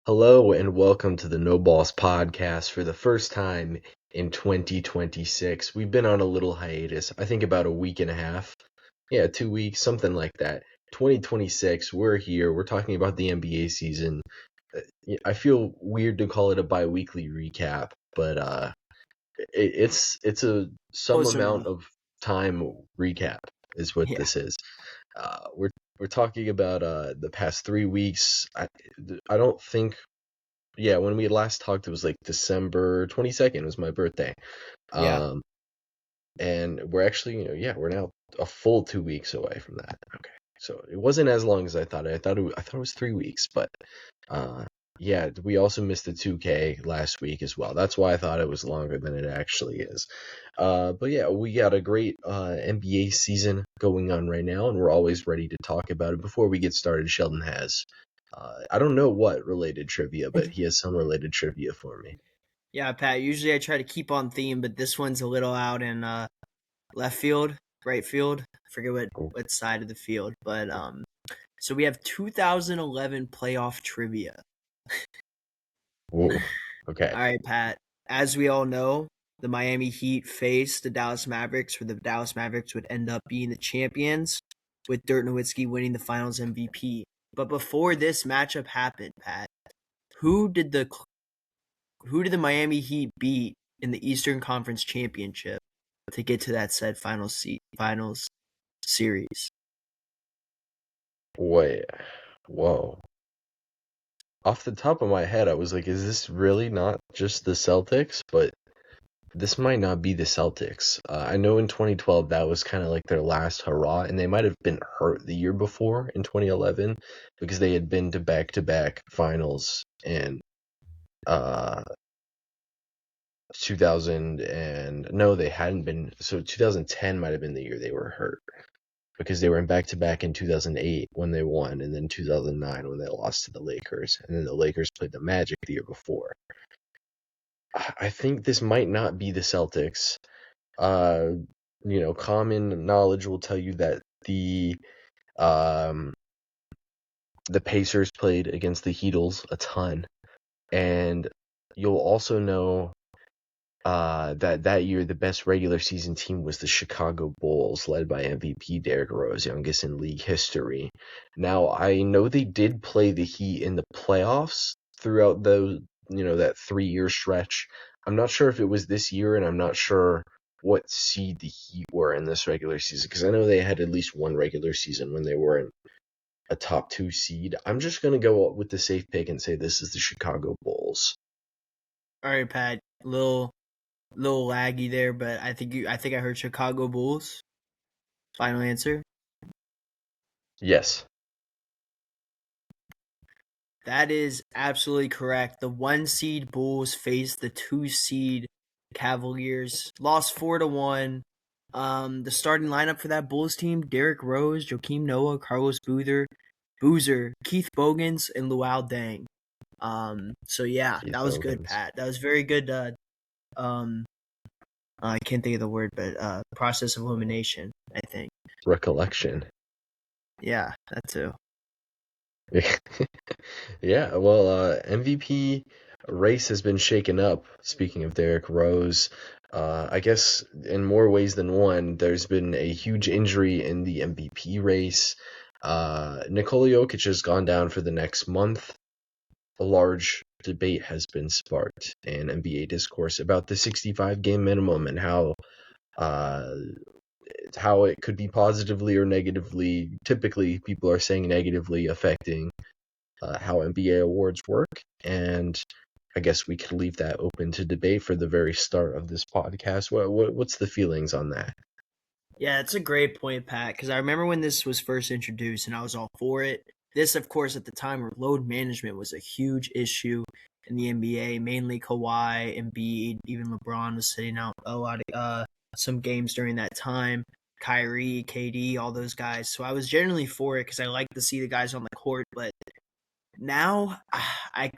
Hello and welcome to the No Balls podcast for the first time in 2026. We've been on a little hiatus, I think about a week and a half. Yeah, 2 weeks, something like that. 2026, we're here. We're talking about the NBA season. I feel weird to call it a bi-weekly recap, but it's some Closer amount enough. of time recap is what Yeah. this is. We're talking about the past 3 weeks. I don't think. Yeah, when we last talked, it was like December 22nd was my birthday. Yeah. Um, and we're actually, we're now a full 2 weeks away from that. Okay. So it wasn't as long as I thought. I thought it was 3 weeks, but uh, yeah, we also missed the 2K last week as well. That's why I thought it was longer than it actually is. But yeah, we got a great NBA season going on right now, and we're always ready to talk about it. Before we get started, Sheldon has I don't know what related trivia, but he has some related trivia for me. Yeah, Pat. Usually I try to keep on theme, but this one's a little out in left field, right field. I forget Cool. what side of the field. But so we have 2011 playoff trivia. Ooh, okay. All right, Pat. As we all know, the Miami Heat faced the Dallas Mavericks, where the Dallas Mavericks would end up being the champions, with Dirk Nowitzki winning the Finals MVP. But before this matchup happened, Pat, who did the who did the Miami Heat beat in the Eastern Conference Championship to get to that said finals series? Wait, whoa. Off the top of my head, I was like, is this really not just the Celtics? But this might not be the Celtics. I know in 2012 that was kind of like their last hurrah, and they might have been hurt the year before in 2011 because they had been to back-to-back finals in uh 2000 and no, they hadn't been. So 2010 might have been the year they were hurt because they were in back-to-back in 2008 when they won, and then 2009 when they lost to the Lakers, and then the Lakers played the Magic the year before. I think this might not be the Celtics. Uh, common knowledge will tell you that um the Pacers played against the Heatles a ton, and you'll also know that year the best regular season team was the Chicago Bulls, led by MVP Derrick Rose, youngest in league history. Now I know they did play the Heat in the playoffs throughout that 3 year stretch. I'm not sure if it was this year, and I'm not sure what seed the Heat were in this regular season, because I know they had at least one regular season when they were in a top 2 seed. I'm just gonna go with the safe pick and say this is the Chicago Bulls. All right, Pat. Little laggy there, but I think I heard Chicago Bulls. Final answer. Yes. That is absolutely correct. The 1 seed Bulls faced the 2 seed Cavaliers, lost 4-1. The starting lineup for that Bulls team: Derrick Rose, Joakim Noah, Carlos Boozer, Keith Bogans, and Luau Deng. So yeah, Keith that was good, Bogans. Pat. That was very good. Um, I can't think of the word, but process of elimination, I think. Recollection. Yeah, that too. Yeah, well, MVP race has been shaken up. Speaking of Derrick Rose, I guess in more ways than one, there's been a huge injury in the MVP race. Nikola Jokic has gone down for the next month. A large debate has been sparked in NBA discourse about the 65 game minimum and uh, how it could be positively or negatively. Typically, people are saying negatively affecting how NBA awards work, and I guess we could leave that open to debate for the very start of this podcast. What's the feelings on that? Yeah, it's a great point, Pat, because I remember when this was first introduced and I was all for it. This, of course, at the time where load management was a huge issue in the NBA, mainly Kawhi, Embiid, even LeBron was sitting out a lot of some games during that time. Kyrie, KD, all those guys. So I was generally for it because I like to see the guys on the court. But now,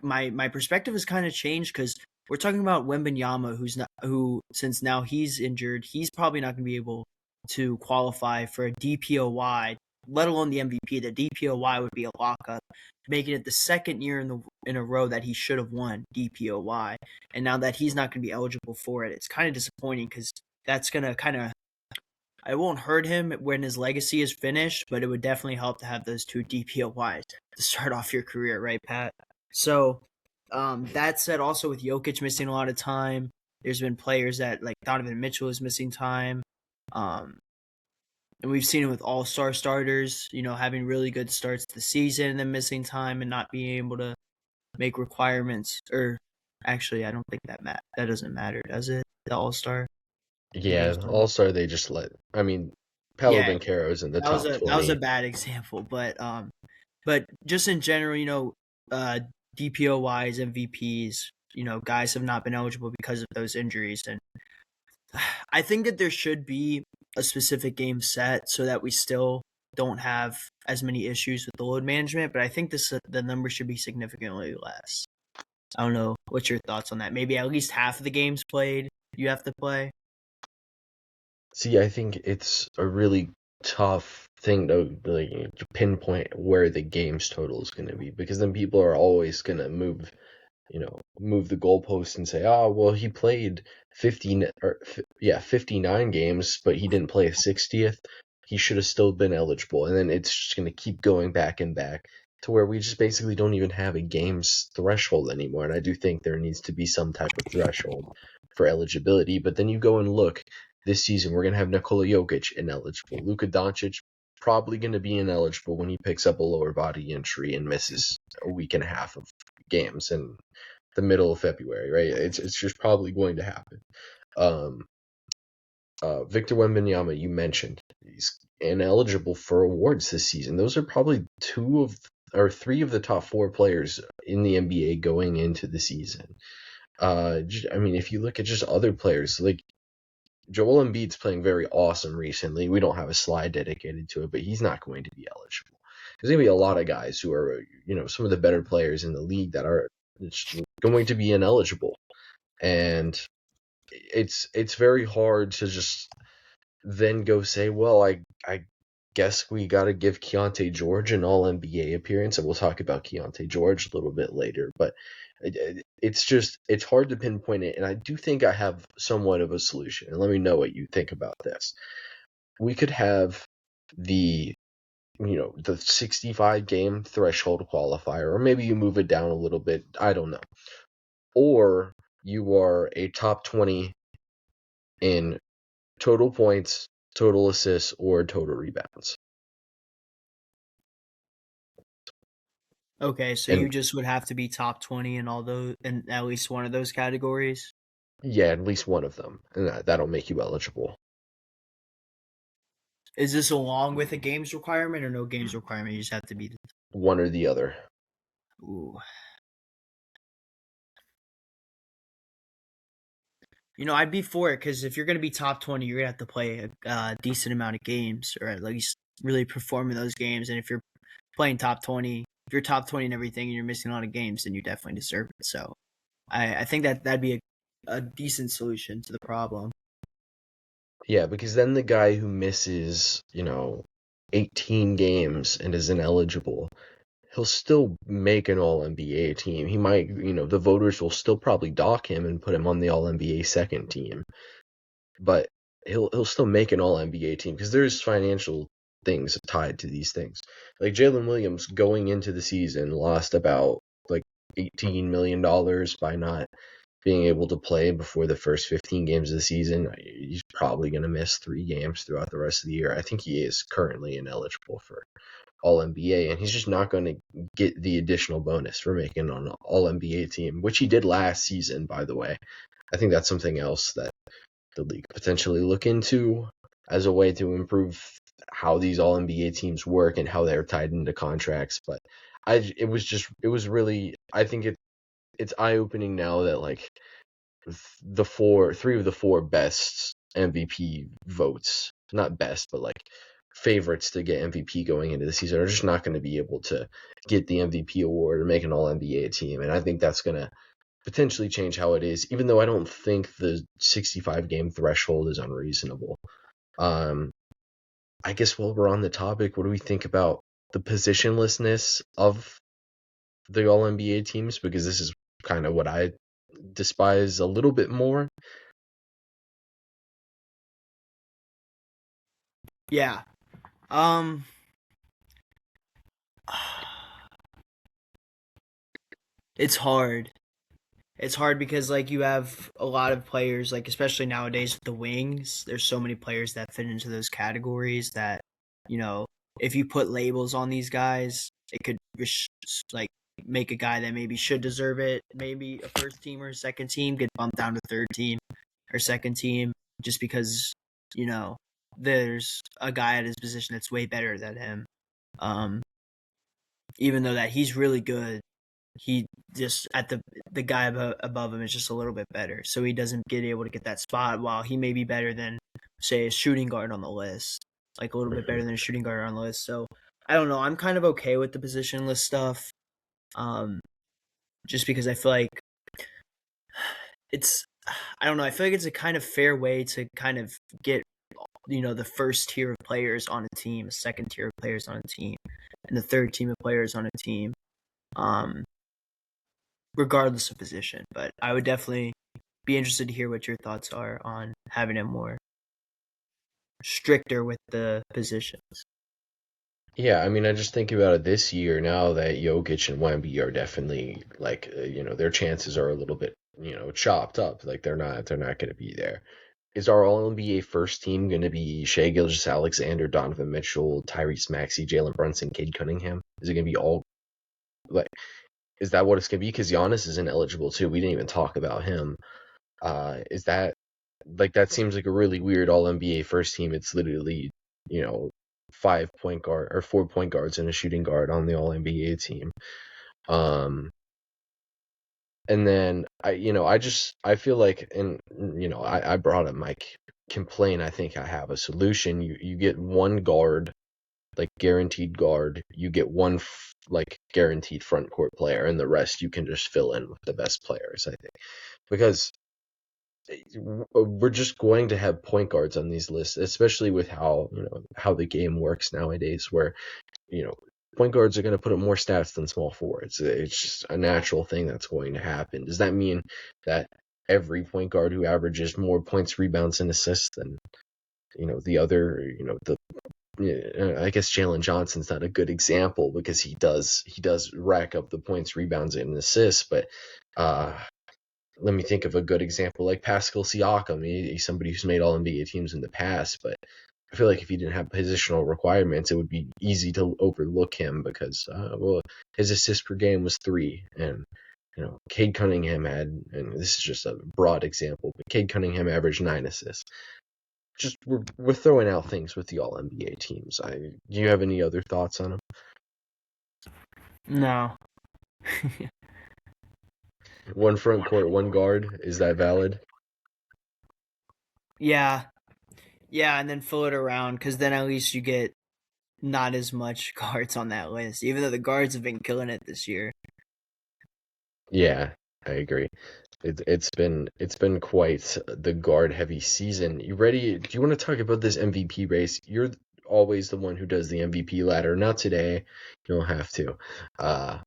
my perspective has kind of changed because we're talking about Wembenyama, who since now he's injured, he's probably not going to be able to qualify for a DPOY, let alone the MVP. The DPOY would be a lockup, making it the second year in a row that he should have won DPOY. And now that he's not going to be eligible for it, it's kind of disappointing because that's going to kind of, it won't hurt him when his legacy is finished, but it would definitely help to have those two DPOYs to start off your career, right, Pat? So, that said, also with Jokic missing a lot of time, there's been players that like Donovan Mitchell is missing time. Um, and we've seen it with all-star starters, having really good starts to the season and then missing time and not being able to make requirements. Or actually, I don't think that doesn't matter, does it? The all-star Yeah, games don't. All-Star they just let. I mean, Paolo Yeah, Banchero's in the that was top a 20. bad example, but just in general, DPOYs, MVPs, guys have not been eligible because of those injuries, and I think that there should be a specific game set so that we still don't have as many issues with the load management. But I think the number should be significantly less. I don't know. What's your thoughts on that? Maybe at least half of the games played you have to play. See, I think it's a really tough thing to pinpoint where the game's total is going to be, because then people are always going to move the goalpost and say, oh, well, he played 59 games, but he didn't play a 60th. He should have still been eligible. And then it's just going to keep going back and back to where we just basically don't even have a game's threshold anymore. And I do think there needs to be some type of threshold for eligibility. But then you go and look, this season we're going to have Nikola Jokic ineligible. Luka Doncic probably going to be ineligible when he picks up a lower body injury and misses a week and a half of games in the middle of February, right? It's just probably going to happen. Victor Wembanyama, you mentioned, he's ineligible for awards this season. Those are probably three of the top four players in the NBA going into the season. I mean, if you look at just other players, like Joel Embiid's playing very awesome recently. We don't have a slide dedicated to it, but he's not going to be eligible. There's going to be a lot of guys who are, some of the better players in the league that are going to be ineligible. And it's very hard to just then go say, well, I guess we got to give Keontae George an All-NBA appearance, and we'll talk about Keontae George a little bit later. But it's hard to pinpoint it, and I do think I have somewhat of a solution. And let me know what you think about this. We could have the 65 game threshold qualifier, or maybe you move it down a little bit. I don't know. Or you are a top 20 in total points, total assists, or total rebounds. Okay, so you And just would have to be top 20 in all those, in at least one of those categories. yeah, at least one of them, and that'll make you eligible. Is this along with a games requirement or no games requirement? You just have to be. One or the other. Ooh. I'd be for it because if you're going to be top 20, you're going to have to play a decent amount of games or at least really perform in those games. And if you're playing top 20, if you're top 20 and everything and you're missing a lot of games, then you definitely deserve it. So I think that'd be a decent solution to the problem. Yeah, because then the guy who misses, 18 games and is ineligible, he'll still make an All-NBA team. He might, the voters will still probably dock him and put him on the All-NBA second team. But he'll still make an All-NBA team because there's financial things tied to these things. Like Jalen Williams going into the season lost about like $18 million by not being able to play before the first 15 games of the season. He's probably going to miss 3 games throughout the rest of the year. I think he is currently ineligible for All-NBA, and he's just not going to get the additional bonus for making an All-NBA team, which he did last season, by the way. I think that's something else that the league potentially look into as a way to improve how these All-NBA teams work and how they're tied into contracts. But it was really, I think it's eye-opening now that like three of the four best MVP votes, not best, but like favorites to get MVP going into the season are just not going to be able to get the MVP award or make an All-NBA team. And I think that's going to potentially change how it is, even though I don't think the 65 game threshold is unreasonable. I guess while we're on the topic, what do we think about the positionlessness of the All NBA teams? Because this is kind of what I despise a little bit more. Yeah. Um it's hard. It's hard because like you have a lot of players, like especially nowadays with the wings, there's so many players that fit into those categories that, you know, if you put labels on these guys, it could like make a guy that maybe should deserve it, maybe a first team or a second team, get bumped down to third team or second team just because, you know, there's a guy at his position that's way better than him. Um, Even though that he's really good, he just at the guy above him is just a little bit better, so he doesn't get able to get that spot. While he may be better than, say, a shooting guard on the list, like a little bit better Mhm. than a shooting guard on the list. So I don't know. I'm kind of okay with the positionless stuff, um, just because I feel like it's. I don't know. I feel like it's a kind of fair way to kind of get the first tier of players on a team, a second tier of players on a team, and the third team of players on a team. Um, Regardless of position. But I would definitely be interested to hear what your thoughts are on having it more stricter with the positions. Yeah, I mean, I just think about it this year now that Jokic and Wemby are definitely like, their chances are a little bit, chopped up. Like they're not going to be there. Is our All NBA first team going to be Shai Gilgeous-Alexander, Donovan Mitchell, Tyrese Maxey, Jalen Brunson, Cade Cunningham? Is it going to be all like? Is that what it's going to be? Because Giannis is ineligible too. We didn't even talk about him. Is that like that seems like a really weird All NBA first team? It's literally, you know, 5 point guard or 4 point guards and a shooting guard on the All NBA team. Um, and then I feel like, and I brought up my complaint. I think I have a solution. You get one guard, like guaranteed guard. You get one like guaranteed front court player, and the rest you can just fill in with the best players. I think because we're just going to have point guards on these lists, especially with how the game works nowadays, where you know point guards are going to put up more stats than small forwards. It's just a natural thing that's going to happen. Does that mean that every point guard who averages more points, rebounds, and assists than the other, the I guess Jalen Johnson's not a good example because he does rack up the points, rebounds, and assists, but uh, let me think of a good example like Pascal Siakam. He's somebody who's made all NBA teams in the past, but I feel like if he didn't have positional requirements, it would be easy to overlook him because, well, his assists per game was 3, and Cade Cunningham had, and this is just a broad example, but Cade Cunningham averaged 9 assists. Just we're throwing out things with the All NBA teams. Do you have any other thoughts on them? No. One front court, one guard. Is that valid? Yeah. Yeah, and then fill it around because then at least you get not as much guards on that list, even though the guards have been killing it this year. Yeah, I agree. It's been quite the guard heavy season. You ready? Do you want to talk about this MVP race? You're always the one who does the MVP ladder. Not today. You don't have to. Uh,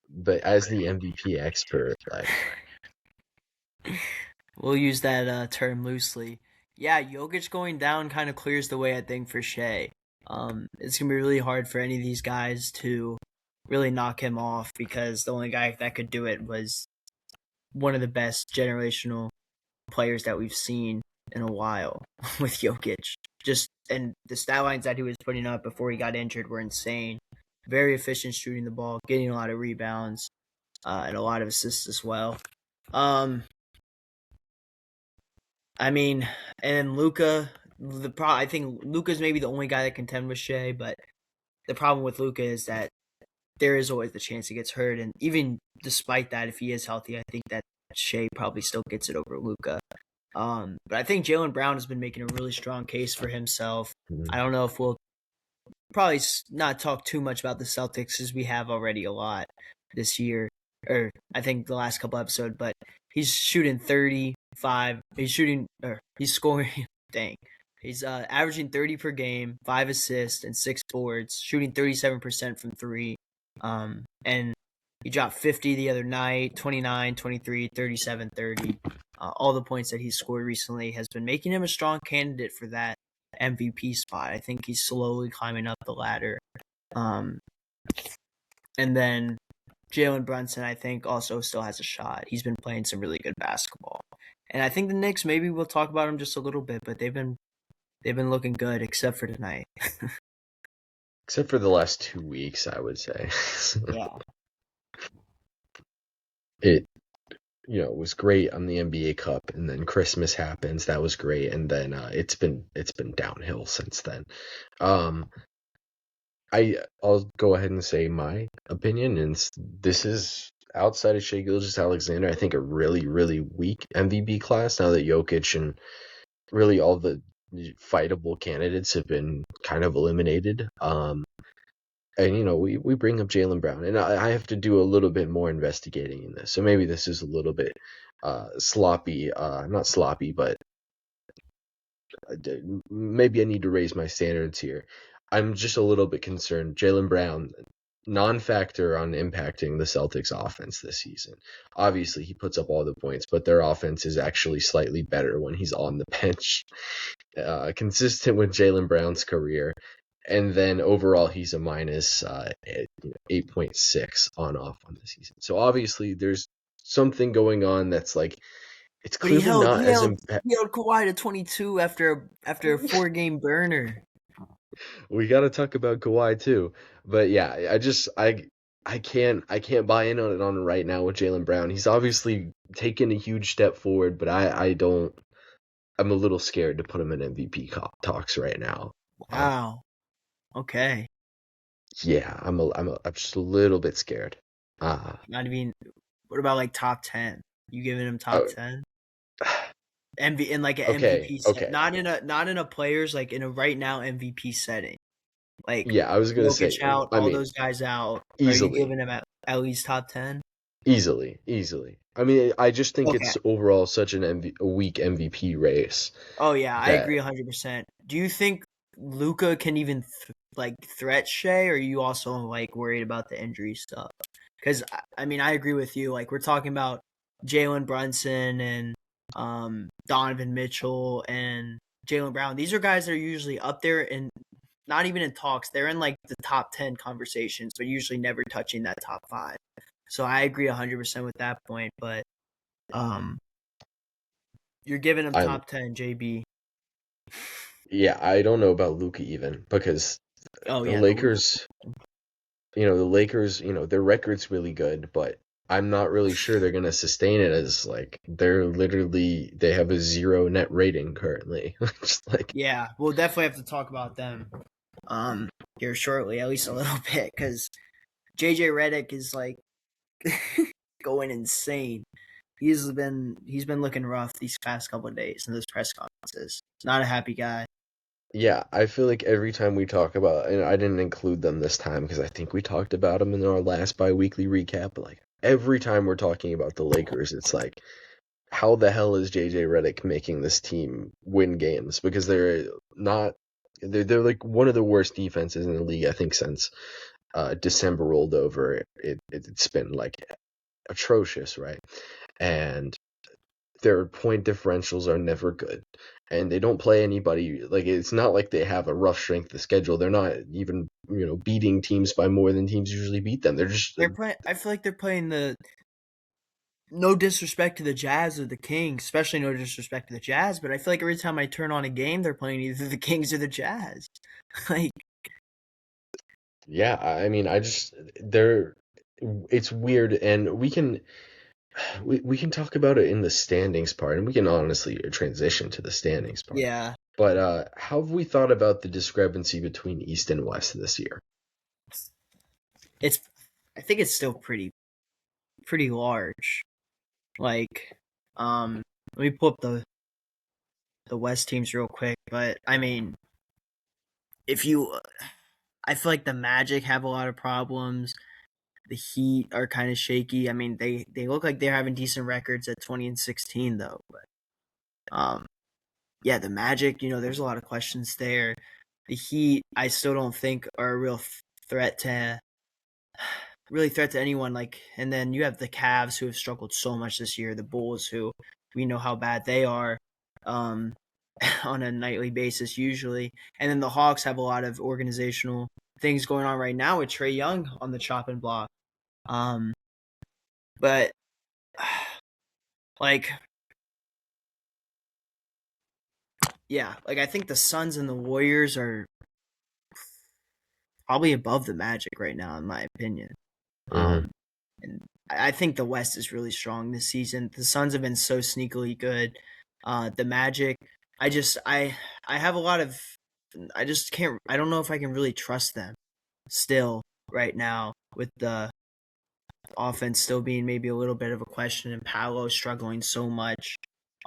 but as the MVP expert, like, We'll use that term loosely. Yeah, Jokic going down kind of clears the way, I think, for Shea. It's gonna be really hard for any of these guys to really knock him off because the only guy that could do it was one of the best generational players that we've seen in a while with Jokic. Just and the stat lines that he was putting up before he got injured were insane. Very efficient shooting the ball, getting a lot of rebounds, and a lot of assists as well. Um, I mean, and Luca. I think Luca's maybe the only guy that can contend with Shea, but the problem with Luca is that there is always the chance he gets hurt, and even despite that, if he is healthy, I think that Shea probably still gets it over Luca. But I think Jalen Brown has been making a really strong case for himself. I don't know if we'll probably not talk too much about the Celtics as we have already a lot this year, or I think the last couple episodes. But he's shooting 35. He's shooting, or he's scoring. Dang, He's averaging 30 per game, 5 assists and 6 boards, shooting 37% from three. And he dropped 50 the other night, 29, 23, 37, 30. All the points that he's scored recently has been making him a strong candidate for that MVP spot. I think he's slowly climbing up the ladder. And then Jalen Brunson, I think, also still has a shot. He's been playing some really good basketball. And I think the Knicks, maybe we'll talk about them just a little bit, but they've been looking good except for tonight. Except for the last 2 weeks, I would say. Yeah. It was great on the NBA Cup, and then Christmas happens. That was great, and then it's been downhill since then. I'll go ahead and say my opinion, and this is outside of Shai Gilgeous-Alexander. I think a really, really weak MVP class now that Jokic and really all the fightable candidates have been kind of eliminated. And we bring up Jaylen Brown, and I have to do a little bit more investigating in this. So maybe this is a little bit sloppy, not sloppy, but maybe I need to raise my standards here. I'm just a little bit concerned. Jaylen Brown, non-factor on impacting the Celtics offense this season. Obviously, he puts up all the points, but their offense is actually slightly better when he's on the bench, consistent with Jaylen Brown's career. And then overall, he's a minus 8.6 on-off on the season. So obviously, there's something going on that's like, it's But he clearly held not he as held he held Kawhi to 22 after a 4-game burner. We got to talk about Kawhi too. But yeah, I can't buy in on it on right now with Jaylen Brown. He's obviously taken a huge step forward, but I'm a little scared to put him in MVP talks right now. Wow. Okay. Yeah, I'm just a little bit scared. Not even. What about like top 10? You giving him top Oh, 10? MV in like an okay, MVP set, okay. not in a players like in a right now MVP setting. Like Yeah, I was gonna say, Jokic out, I all mean, those guys out. Are you easily, giving him at least top 10? easily. I mean, I just think Okay. it's overall such a weak MVP race Oh yeah, I that agree 100%. Do you think Luka can even threat Shea, or are you also like worried about the injury stuff? Because I mean, I agree with you. Like we're talking about Jalen Brunson and Donovan Mitchell and Jalen Brown. These are guys that are usually up there and not even in talks. They're in like the top 10 conversations, but usually never touching that top 5. So I agree 100% with that point. But um, you're giving them I'm top 10, JB. yeah, I don't know about Luka even because Oh the yeah, the Luka. Lakers, the Lakers, their record's really good, but I'm not really sure they're gonna sustain it as like they have a 0 net rating currently. Just like Yeah, we'll definitely have to talk about them here shortly, at least a little bit, because JJ Redick is like going insane. He's been looking rough these past couple of days in those press conferences. Not a happy guy. yeah, I feel like every time we talk about, and I didn't include them this time because I think we talked about them in our last bi-weekly recap, but like every time we're talking about the Lakers, it's like how the hell is JJ Redick making this team win games? Because they're like one of the worst defenses in the league, I think, since December rolled over. It's been like atrocious, right? And their point differentials are never good. And they don't play anybody like it's not like they have a rough strength of schedule. They're not even, beating teams by more than teams usually beat them. They're just They're playing. I feel like they're playing the. No disrespect to the Jazz or the Kings, especially no disrespect to the Jazz, but I feel like every time I turn on a game, they're playing either the Kings or the Jazz. Like, yeah, I mean, it's weird, and we can talk about it in the standings part, and we can honestly transition to the standings part. yeah, But how have we thought about the discrepancy between East and West this year? it's. I think it's still pretty large. Like, let me pull up the West teams real quick. But I mean, if you, I feel like the Magic have a lot of problems. The Heat are kind of shaky. I mean, they look like they're having decent records at 20 and 16 though. But Yeah, the Magic, there's a lot of questions there. The Heat, I still don't think are a real threat to anyone. And then you have the Cavs who have struggled so much this year. The Bulls, who we know how bad they are, um, on a nightly basis usually, and then the Hawks have a lot of organizational things going on right now with Trae Young on the chopping block. But like, yeah, I think the Suns and the Warriors are probably above the Magic right now, in my opinion. Hmm. And I think the West is really strong this season. The Suns have been so sneakily good. The Magic, I have a lot of, I just can't. I don't know if I can really trust them still right now with the offense still being maybe a little bit of a question and Paolo struggling so much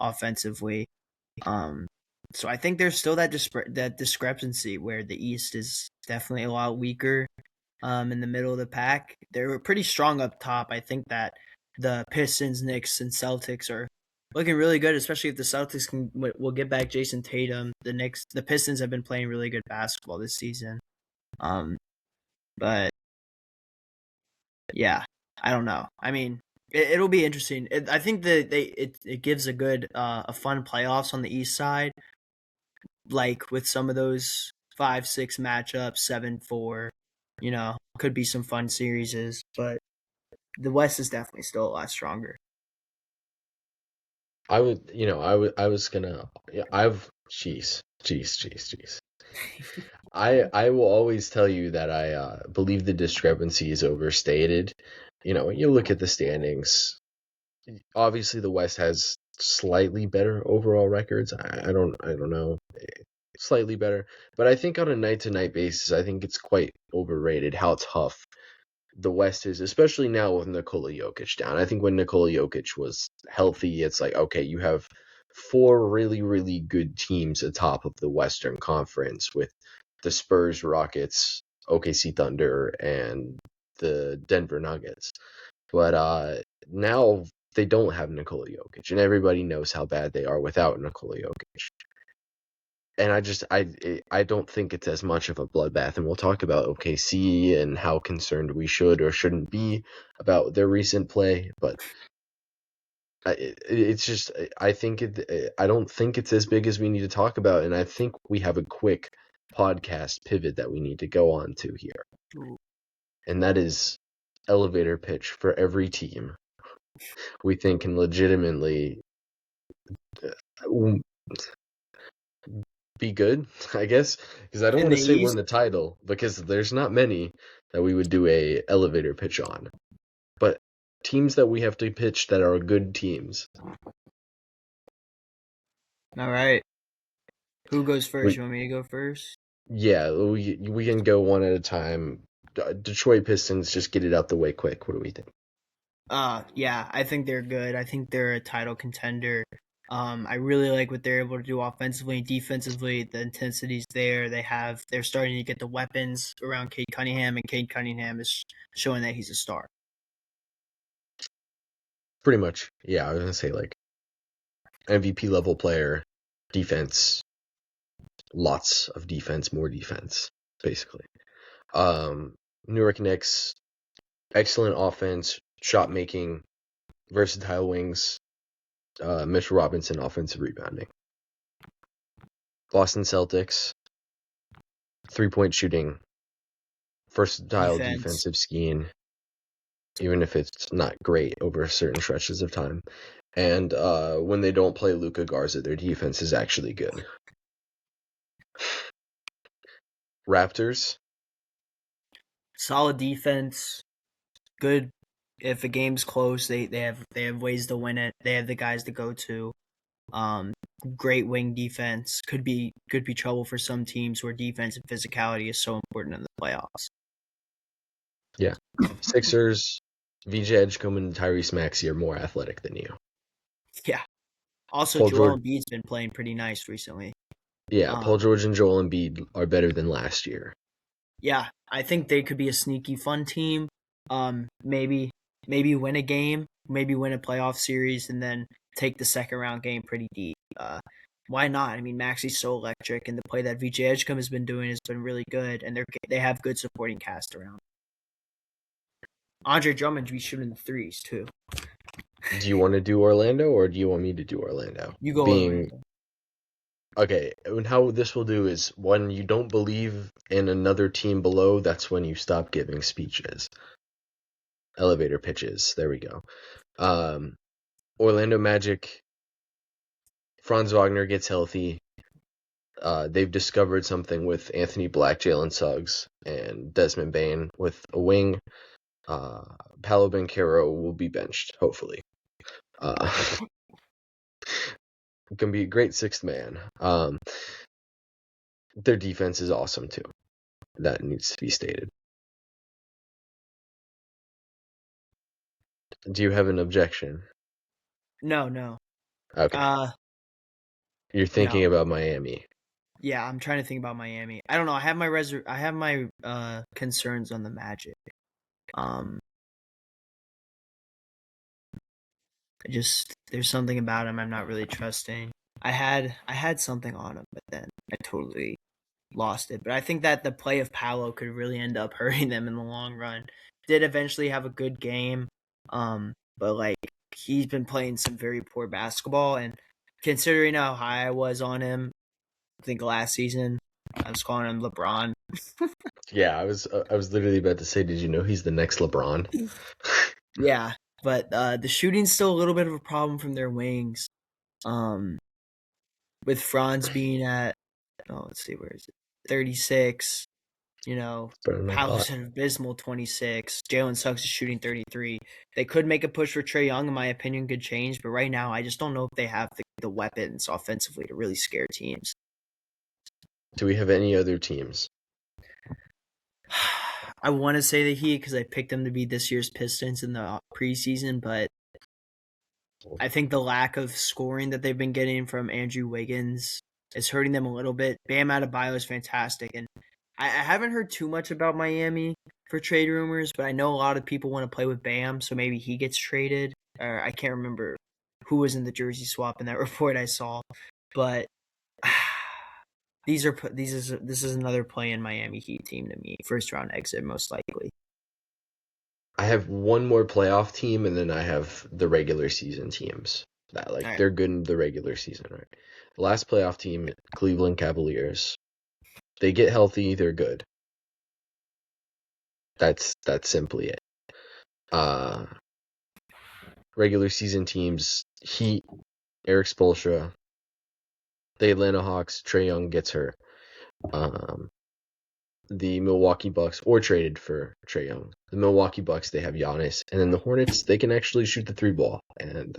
offensively. Um, so I think there's still that discrepancy where the East is definitely a lot weaker. In the middle of the pack, they were pretty strong up top. I think that the Pistons, Knicks, and Celtics are looking really good, especially if the Celtics will get back Jason Tatum. The Pistons have been playing really good basketball this season. Um, but yeah, I don't know. I mean, it'll be interesting. I think that it gives a fun playoffs on the East side, like with some of those 5-6 matchups, 7-4. Could be some fun series, but the West is definitely still a lot stronger. I would, I was gonna, yeah, jeez. I will always tell you that I believe the discrepancy is overstated. When you look at the standings, obviously the West has slightly better overall records. I don't know, slightly better, but I think on a night to night basis, I think it's quite overrated how tough the West is, especially now with Nikola Jokic down. I think when Nikola Jokic was healthy, it's like, okay, you have four really, really good teams atop of the Western Conference with the Spurs, Rockets, OKC Thunder, and the Denver Nuggets. But now they don't have Nikola Jokic, and everybody knows how bad they are without Nikola Jokic. And I don't think it's as much of a bloodbath. And we'll talk about OKC and how concerned we should or shouldn't be about their recent play. But it's just I don't think it's as big as we need to talk about. And I think we have a quick podcast pivot that we need to go on to here, and that is elevator pitch for every team we think can legitimately be good, I guess, because I don't In want the to say win East, the title because there's not many that we would do a elevator pitch on. But teams that we have to pitch that are good teams. all right. Who goes first? We You want me to go first? yeah, we can go one at a time. Detroit Pistons, just get it out the way quick. What do we think? Yeah, I think they're good. I think they're a title contender. I really like what they're able to do offensively and defensively. The intensity's there. They're starting to get the weapons around Cade Cunningham, and Cade Cunningham is showing that he's a star. Pretty much, yeah. I was gonna say like MVP level player, defense, lots of defense, more defense, basically. New York Knicks, excellent offense, shot making, versatile wings, Mitchell Robinson offensive rebounding. Boston Celtics, 3-point shooting, versatile Defense. defensive scheme, even if it's not great over certain stretches of time. And when they don't play Luka Garza, their defense is actually good. Raptors, Solid defense. Good. If a game's close, they have ways to win it. They have the guys to go to. Um, Great wing defense. Could be trouble for some teams where defense and physicality is so important in the playoffs. yeah. Sixers, VJ Edgecombe and Tyrese Maxey are more athletic than you. Yeah. Also, Paul Joel George, Embiid's been playing pretty nice recently. yeah, Um, Paul George and Joel Embiid are better than last year. yeah, I think they could be a sneaky fun team. Maybe win a game, maybe win a playoff series, and then take the second round game pretty deep. why not? I mean, Maxi's so electric, and the play that VJ Edgecombe has been doing has been really good, and they have good supporting cast around. Andre Drummond be shooting the threes too. Do you want to do Orlando or do you want me to do Orlando? You go Being Orlando. okay, and how this will do is when you don't believe in another team below, that's when you stop giving speeches. Elevator pitches. There we go. Orlando Magic. Franz Wagner gets healthy. They've discovered something with Anthony Black, Jalen Suggs, and Desmond Bane with a wing. Paolo Banchero will be benched, hopefully. Can be a great sixth man. Their defense is awesome too. That needs to be stated. Do you have an objection? No. Okay. You're thinking No. about Miami. Yeah, I'm trying to think about Miami. I don't know. I have my concerns on the Magic. There's something about him I'm not really trusting. I had something on him, but then I totally lost it. But I think that the play of Paolo could really end up hurting them in the long run. Did eventually have a good game, but like he's been playing some very poor basketball, and considering how high I was on him, I think last season I was calling him LeBron. Yeah, I was literally about to say, did you know he's the next LeBron? Yeah, but the shooting's still a little bit of a problem from their wings. With Franz being at, let's see, where is it? 36. Better than I Paolo's thought. an abysmal 26. Jalen Suggs is shooting 33. They could make a push for Trae Young, in my opinion, could change, but right now I just don't know if they have the weapons offensively to really scare teams. Do we have any other teams? I want to say the Heat because I picked them to be this year's Pistons in the preseason, but I think the lack of scoring that they've been getting from Andrew Wiggins is hurting them a little bit. Bam Adebayo is fantastic, and I haven't heard too much about Miami for trade rumors, but I know a lot of people want to play with Bam, so maybe he gets traded. Or I can't remember who was in the jersey swap in that report I saw, but this is another play in Miami Heat team to me. First round exit most likely. I have one more playoff team, and then I have the regular season teams. That All right. they're good in the regular season, right? The last playoff team, Cleveland Cavaliers. They get healthy, they're good. That's simply it. Regular season teams, Heat, Eric Spoelstra. The Atlanta Hawks, Trae Young gets hurt. The Milwaukee Bucks, or traded for Trae Young. The Milwaukee Bucks, they have Giannis, and then the Hornets, they can actually shoot the three ball, and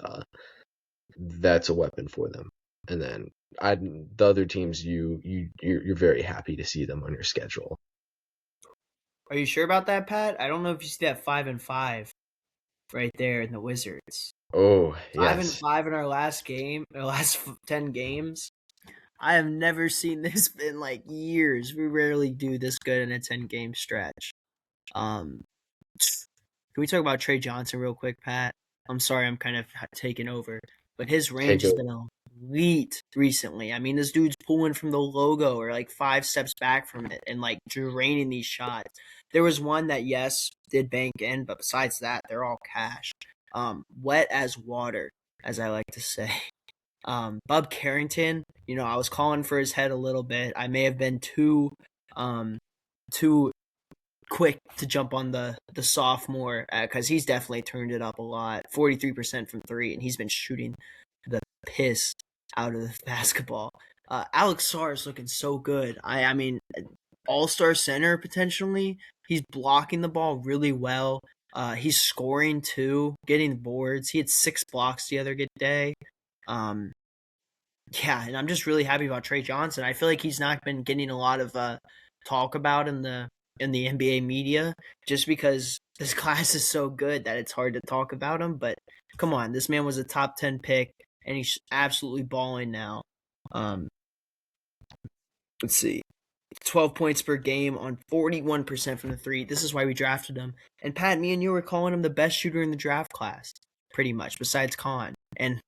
that's a weapon for them. And then the other teams, you're very happy to see them on your schedule. Are you sure about that, Pat? I don't know if you see that 5-5 right there in the Wizards. Oh, yes. 5-5 in our last 10 games. I have never seen this in like years. We rarely do this good in a 10-game stretch. Can we talk about Trey Johnson real quick, Pat? I'm sorry, I'm kind of taking over, but his range has been elite recently. I mean, this dude's pulling from the logo or like 5 steps back from it and like draining these shots. There was one that did bank in, but besides that, they're all cash. Wet as water, as I like to say. Bub Carrington, I was calling for his head a little bit. I may have been too quick to jump on the sophomore because he's definitely turned it up a lot. 43% from 3, and he's been shooting the piss out of the basketball. Alex Sarr is looking so good. I mean, all-star center potentially. He's blocking the ball really well. He's scoring too, getting boards. He had 6 blocks the other day. Yeah, and I'm just really happy about Trey Johnson. I feel like he's not been getting a lot of talk about in the NBA media just because this class is so good that it's hard to talk about him. But come on, this man was a top 10 pick, and he's absolutely balling now. Let's see. 12 points per game on 41% from the 3. This is why we drafted him. And Pat, me and you were calling him the best shooter in the draft class, pretty much, besides Khan. And,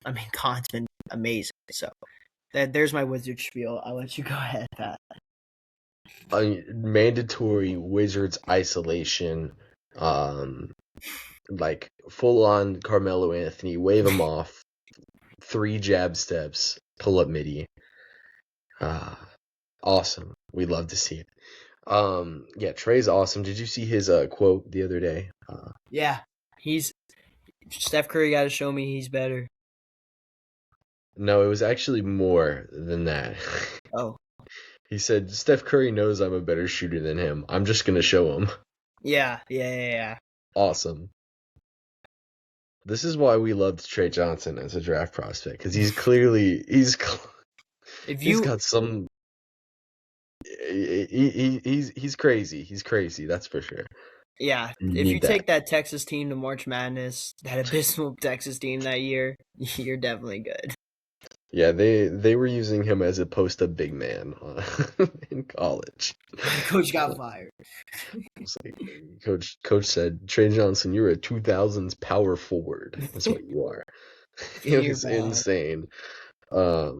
I mean, Khan's been amazing. So, There's my wizard spiel. I'll let you go ahead, Pat. A mandatory Wizards isolation, like full on Carmelo Anthony, wave him off, 3 jab steps, pull up midi. Awesome. We love to see it. Yeah, Trey's awesome. Did you see his quote the other day? Yeah, he's Steph Curry. Got to show me he's better. No, it was actually more than that. Oh, He said, Steph Curry knows I'm a better shooter than him. I'm just going to show him. yeah. Awesome. This is why we loved Trey Johnson as a draft prospect, because he's clearly, he's got some, he's crazy. He's crazy, that's for sure. Yeah, You if you need that. take that Texas team to March Madness, that abysmal Texas team that year, you're definitely good. Yeah, they were using him as a post-up big man in college. Coach got fired. It's like, Coach said, Trey Johnson, you're a 2000s power forward. That's what you are. It was insane. But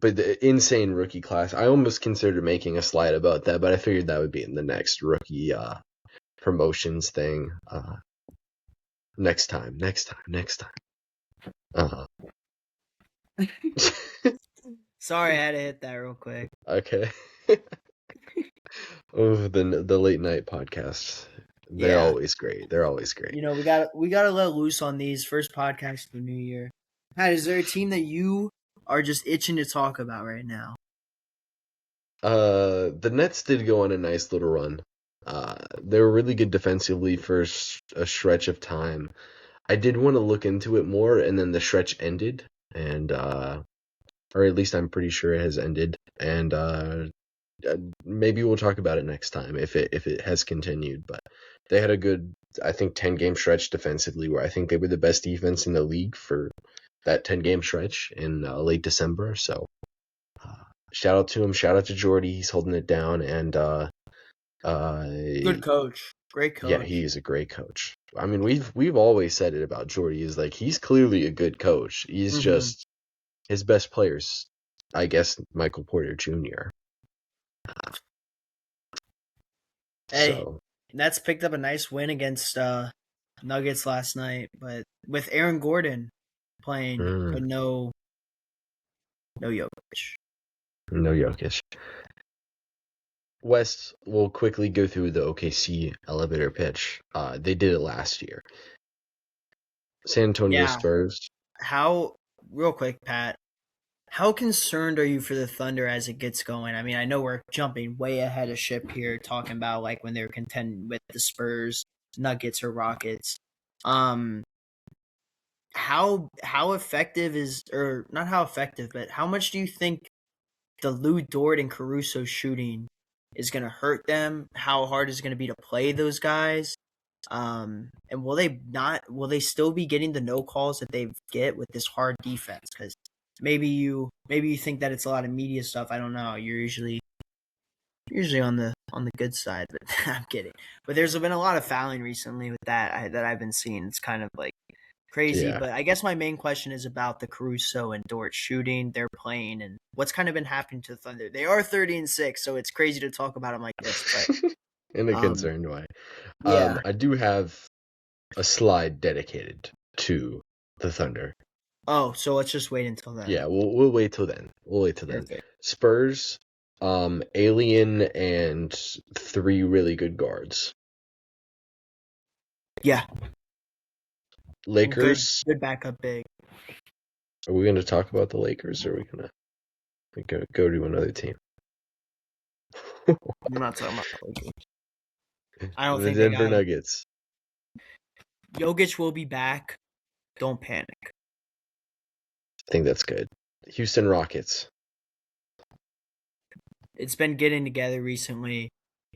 the insane rookie class. I almost considered making a slide about that, but I figured that would be in the next rookie promotions thing. Next time. Sorry, I had to hit that real quick. Okay. Oh, the late night podcasts. They're always great. You know, we gotta let loose on these first podcasts of the new year. Pat, is there a team that you are just itching to talk about right now? The Nets did go on a nice little run. They were really good defensively for a stretch of time. I did want to look into it more, and then the stretch ended, and or at least I'm pretty sure it has ended, and maybe we'll talk about it next time if it has continued. But they had a good, I think, 10-game stretch defensively, where I think they were the best defense in the league for that 10-game stretch in late December. So shout out to him, shout out to Jordy, he's holding it down, and Good coach, great coach. yeah, he is a great coach. I mean, we've always said it about Jordy, is like he's clearly a good coach. He's just his best players, I guess, Michael Porter Jr. Hey, So Nets picked up a nice win against Nuggets last night, but with Aaron Gordon playing, but no Jokic. No Jokic. West will quickly go through the OKC elevator pitch. They did it last year. San Antonio Spurs. Real quick, Pat, how concerned are you for the Thunder as it gets going? I mean, I know we're jumping way ahead of ship here, talking about like when they're contending with the Spurs, Nuggets, or Rockets. How effective is, or not how effective, but how much do you think the Lou Dort and Caruso shooting is going to hurt them? How hard is it going to be to play those guys? And will they still be getting the no calls that they get with this hard defense? Because maybe you think that it's a lot of media stuff. I don't know. You're usually on the good side, but I'm kidding. But there's been a lot of fouling recently with that I've been seeing. It's kind of like crazy. Yeah. But I guess my main question is about the Caruso and Dort shooting. They're playing, and what's kind of been happening to the Thunder. They are 30-6, so it's crazy to talk about them like this. But In a concerned way. yeah. I do have a slide dedicated to the Thunder. Oh, so let's just wait until then. Yeah, we'll wait till then. Perfect. Spurs, Alien, and 3 really good guards. Yeah. Lakers. Good backup big. Are we going to talk about the Lakers, or are we going to go to another team? I'm not talking about the Lakers. I don't think the Denver Nuggets. Jokic will be back. Don't panic. I think that's good. Houston Rockets. It's been getting together recently.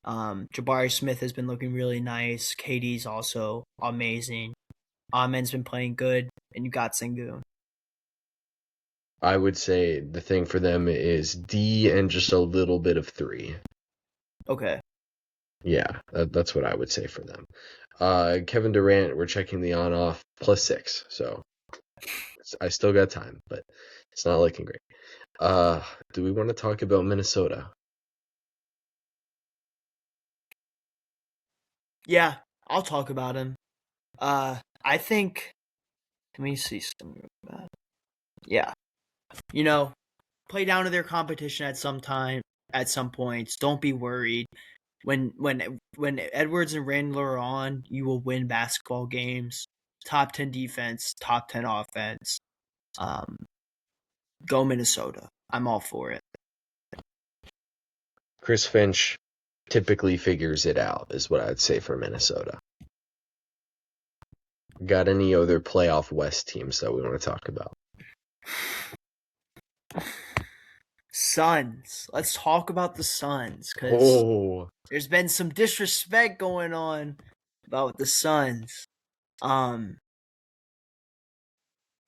Jabari Smith has been looking really nice. KD's also amazing. Amen's been playing good, and you got Sengun. I would say the thing for them is D and just a little bit of 3. Okay. Yeah, that's what I would say for them. Kevin Durant, we're checking the on-off +6, so I still got time, but it's not looking great. Uh, do we want to talk about Minnesota? Yeah, I'll talk about him. I think. Let me see something about it. Yeah, you know, play down to their competition at some time, at some points. Don't be worried. When Edwards and Randall are on, you will win basketball games. Top 10 defense, top 10 offense. Um, Go Minnesota. I'm all for it. Chris Finch typically figures it out, is what I'd say for Minnesota. Got any other playoff West teams that we want to talk about? Suns. Let's talk about the Suns because Oh, there's been some disrespect going on about the Suns. Um,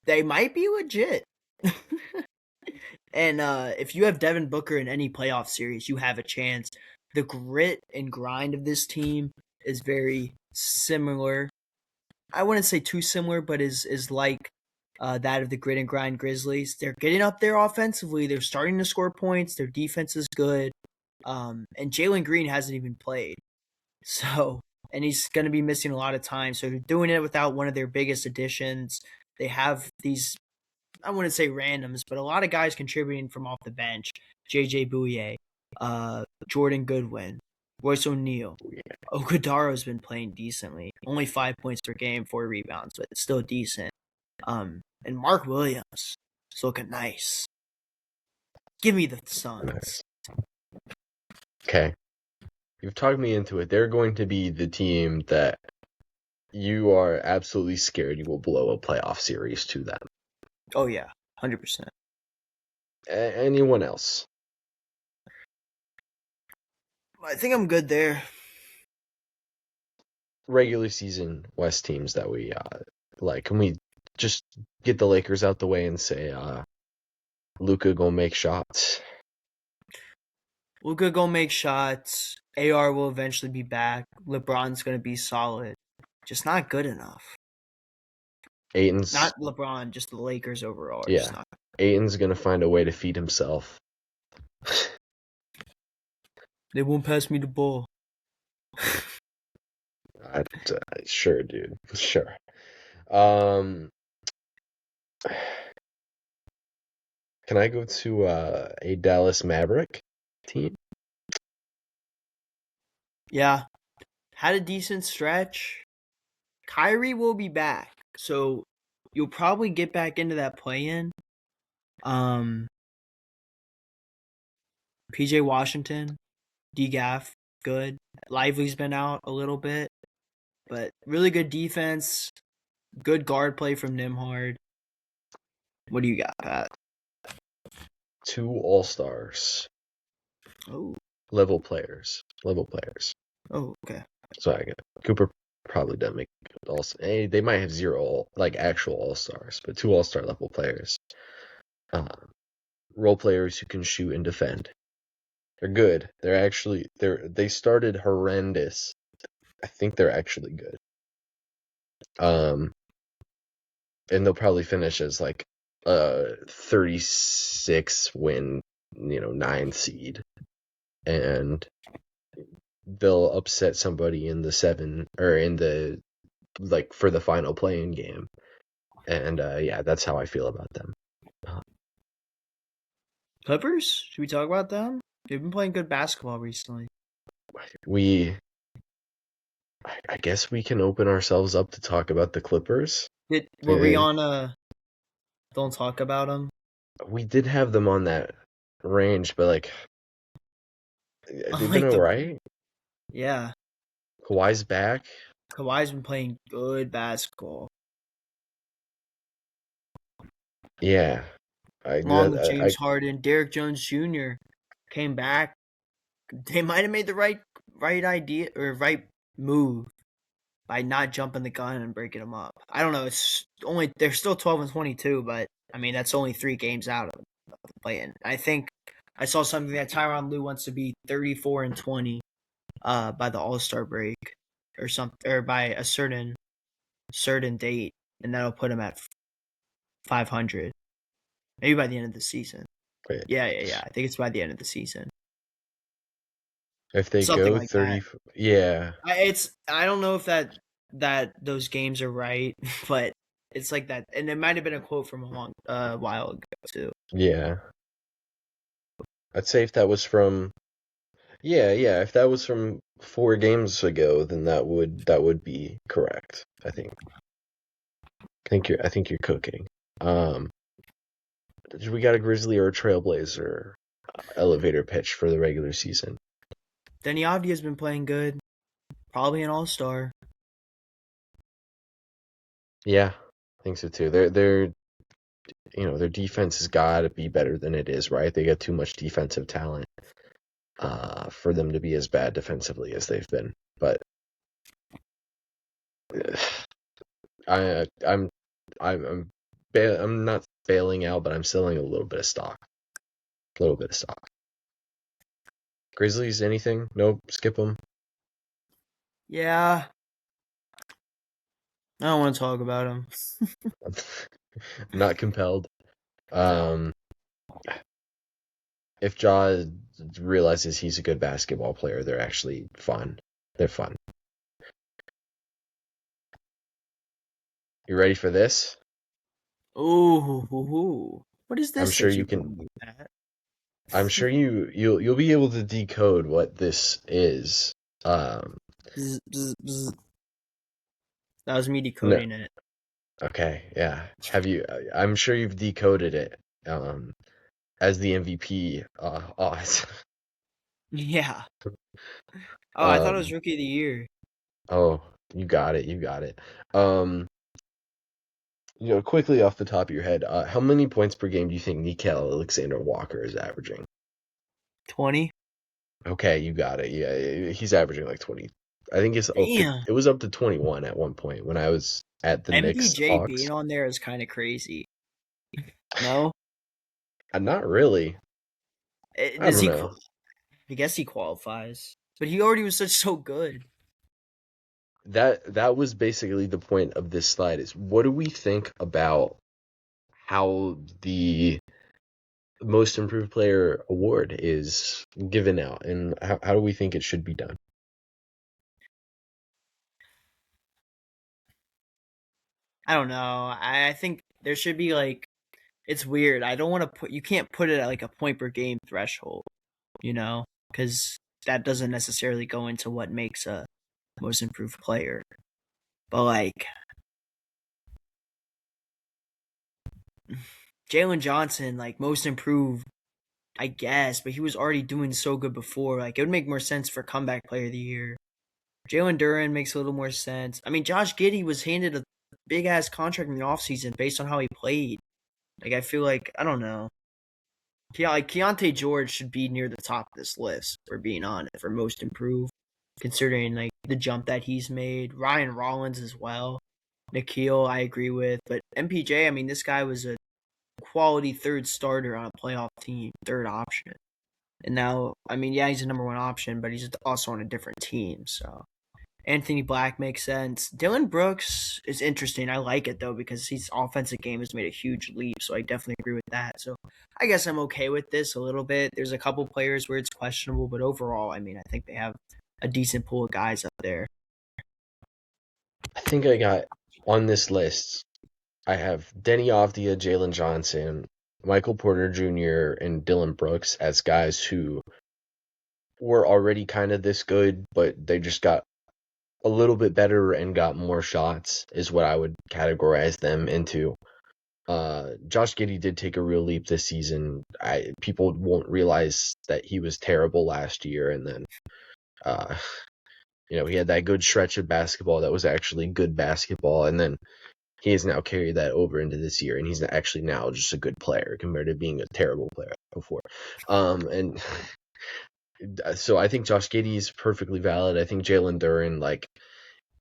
they might be legit. And if you have Devin Booker in any playoff series, you have a chance. The grit and grind of this team is very similar. I wouldn't say too similar, but is like that of the grit and grind Grizzlies. They're getting up there offensively. They're starting to score points. Their defense is good. And Jalen Green hasn't even played. So, and he's going to be missing a lot of time. So they're doing it without one of their biggest additions. They have these, I wouldn't say randoms, but a lot of guys contributing from off the bench. JJ Bouye, Jordan Goodwin, Royce O'Neal. Okadaro's been playing decently. Only 5 points per game, 4 rebounds, but it's still decent. And Mark Williams is looking nice. Give me the Suns. okay. You've talked me into it. They're going to be the team that you are absolutely scared you will blow a playoff series to them. Oh yeah, 100%. Anyone else? I think I'm good there. Regular season West teams that we like. Can we just get the Lakers out the way and say Luka gonna make shots? Luka gonna make shots. AR will eventually be back. LeBron's gonna be solid. Just not good enough. Aiton's Not LeBron, just the Lakers overall. yeah. Aiton's gonna find a way to feed himself. They won't pass me the ball. Sure, dude. Sure. Can I go to a Dallas Maverick team? Yeah. Had a decent stretch. Kyrie will be back. So you'll probably get back into that play-in. PJ Washington, DGAF, good. Lively's been out a little bit, but really good defense. Good guard play from Nimhard. What do you got, Pat? 2 All-Stars. Oh, Level players. okay. So I get Cooper probably doesn't make all. They might have 0 actual All-Stars, but 2 All-Star level players. Role players who can shoot and defend. They're good. They started horrendous. I think they're actually good. And they'll probably finish as like a 36 win, 9 seed. And they'll upset somebody in the 7 or in the for the final play-in game. And yeah, that's how I feel about them. Clippers? Should we talk about them? They've been playing good basketball recently. I guess we can open ourselves up to talk about the Clippers. Were we on don't talk about them? We did have them on that range, but they've been alright. Yeah. Kawhi's back. Kawhi's been playing good basketball. Yeah. Along with James Harden, Derrick Jones Jr. came back. They might have made the right idea or right move by not jumping the gun and breaking them up. I don't know. They're still 12-22, but I mean that's only 3 games out of the play-in. I think I saw something that Tyronn Lue wants to be 34-20 by the All-Star break or something, or by a certain date, and that'll put him at 500. Maybe by the end of the season. Wait, Yeah. I think it's by the end of the season, if they something go like 30, that. yeah, I don't know if that those games are right, but it's like that, and it might have been a quote from a long while ago too. yeah. I'd say if that was from, yeah, if that was from 4 games ago, then that would be correct. I think you're cooking. Um, we got a Grizzly or a Trailblazer elevator pitch for the regular season. Denny Avdia has been playing good, probably an all star. Yeah, I think so too. Their defense has got to be better than it is, right? They got too much defensive talent for them to be as bad defensively as they've been. But I'm I'm I'm not bailing out, but I'm selling a little bit of stock. A little bit of stock. Grizzlies, anything? Nope, skip them. Yeah, I don't want to talk about him. Not compelled. No. Um, if Ja realizes he's a good basketball player, they're actually fun. They're fun. You ready for this? Ooh, what is I'm this sure that you you can. brought me, Pat? I'm sure you'll be able to decode what this is. Um, Bzz, bzz, bzz. That was me no, decoding it. okay, yeah. Have you? I'm sure you've decoded it. As the MVP odds. Yeah. Oh, I thought it was Um, rookie of the year. oh, you got it, you got it. Um, quickly off the top of your head, how many points per game do you think Nickel Alexander-Walker is averaging? 20. Okay, you got it. Yeah, he's averaging like 20. I think Damn. it was up to 21 at one point when I was at the Knicks MPJ Hawks. being on there is kind of crazy. No? Not really. I Does don't he? know. I guess he qualifies. But he already was so good. That was basically the point of this slide is what do we think about how the most improved player award is given out and how do we think it should be done? I don't know. I think there should be like, it's weird. I don't want to put, you can't put it at like a point per game threshold, you know? Because that doesn't necessarily go into what makes a most improved player. But like, Jalen Johnson, like most improved, I guess, but he was already doing so good before. Like, it would make more sense for comeback player of the year. Jalen Duren makes a little more sense. I mean, Josh Giddey was handed a big ass contract in the offseason based on how he played. Like, I feel like, I don't know. Like, Keontae George should be near the top of this list, for being honest, for most improved, considering like the jump that he's made. Ryan Rollins as well. Nikhil, I agree with. But MPJ, I mean, this guy was a quality third starter on a playoff team, third option. And now, I mean, yeah, he's a number one option, but he's also on a different team. So Anthony Black makes sense. Dylan Brooks is interesting. I like it though because his offensive game has made a huge leap. So I definitely agree with that. So I guess I'm okay with this a little bit. There's a couple players where it's questionable, but overall, I mean, I think they have a decent pool of guys up there. I think I got on this list. I have Denny Avdia, Jalen Johnson, Michael Porter Jr., and Dylan Brooks as guys who were already kind of this good, but they just got a little bit better and got more shots, is what I would categorize them into. Josh Giddey did take a real leap this season. People won't realize that he was terrible last year, and then uh, he had that good stretch of basketball that was actually good basketball, and then he has now carried that over into this year, and he's actually now just a good player compared to being a terrible player before. And so I think Josh Giddey is perfectly valid. I think Jalen Duren, like,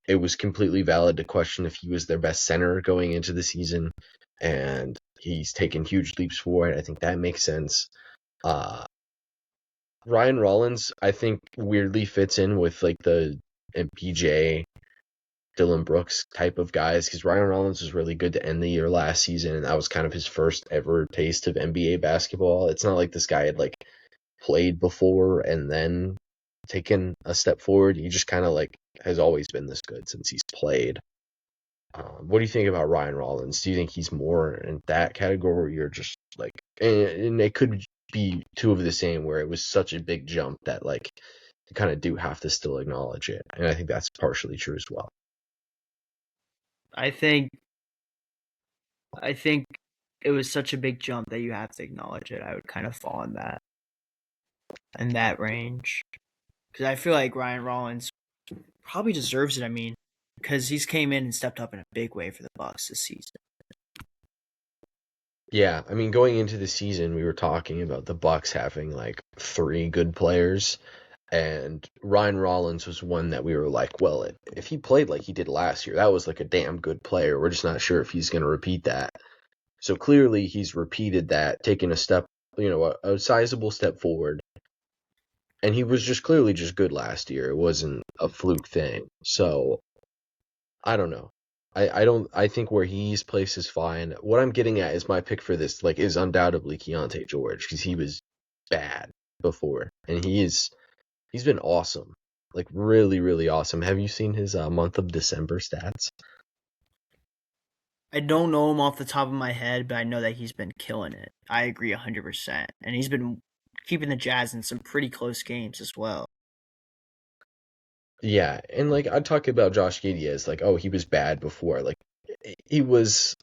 it was completely valid to question if he was their best center going into the season, and he's taken huge leaps forward. I think that makes sense. Uh, Ryan Rollins, I think, weirdly fits in with like the MPJ Dylan Brooks type of guys, because Ryan Rollins was really good to end the year last season, and that was kind of his first ever taste of NBA basketball. It's not like this guy had like played before and then taken a step forward. He just kind of like has always been this good since he's played. What do you think about Ryan Rollins? Do you think he's more in that category, or just like, and it could be two of the same, where it was such a big jump that like you kind of do have to still acknowledge it, and I think that's partially true as well. I think it was such a big jump that you have to acknowledge it. I would kind of fall in that range, because I feel like Ryan Rollins probably deserves it. I mean, because he's came in and stepped up in a big way for the Bucks this season. Yeah, I mean, going into the season, we were talking about the Bucks having like three good players, and Ryan Rollins was one that we were like, well, if he played like he did last year, that was like a damn good player. We're just not sure if he's going to repeat that. So clearly, he's repeated that, taken a step, a sizable step forward, and he was just clearly just good last year. It wasn't a fluke thing. So I don't know. I think where he's placed is fine. What I'm getting at is my pick for this like is undoubtedly Keontae George, because he was bad before, and he's been awesome, like really really awesome. Have you seen his month of December stats? I don't know him off the top of my head, but I know that he's been killing it. I agree 100%. And he's been keeping the Jazz in some pretty close games as well. Yeah, and like I talk about Josh Giddey as like, oh, he was bad before. Like he was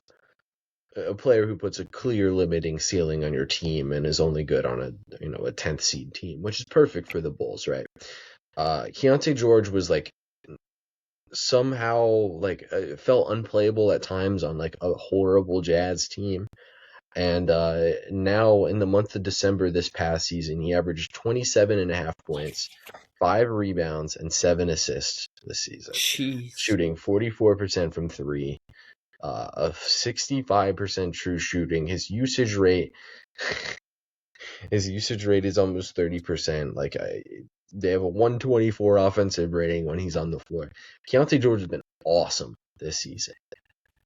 a player who puts a clear limiting ceiling on your team and is only good on a 10th seed team, which is perfect for the Bulls, right? Keontae George was like somehow like felt unplayable at times on like a horrible Jazz team. And now in the month of December this past season, he averaged 27.5 points, 5 rebounds, and 7 assists this season, Jeez. shooting 44% from three, of 65% true shooting. His usage rate is almost 30%. Like they have a 124 offensive rating when he's on the floor. Keontae George has been awesome this season,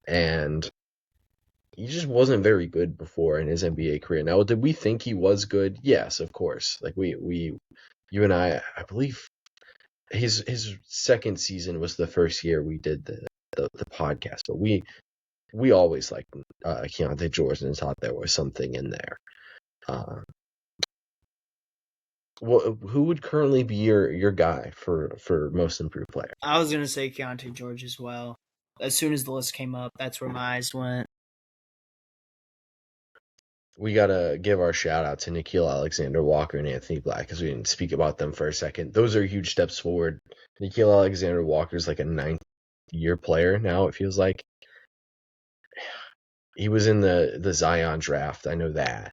and he just wasn't very good before in his NBA career. Now, did we think he was good? Yes, of course. Like you and I believe his second season was the first year we did the podcast, but we always liked Keontae George and thought there was something in there. Who would currently be your guy for most improved player? I was going to say Keontae George as well. As soon as the list came up, that's where my eyes went. We gotta give our shout out to Nickeil Alexander-Walker and Anthony Black, because we didn't speak about them for a second. Those are huge steps forward. Nickeil Alexander-Walker is like a ninth-year player now, it feels like. He was in the Zion draft, I know that.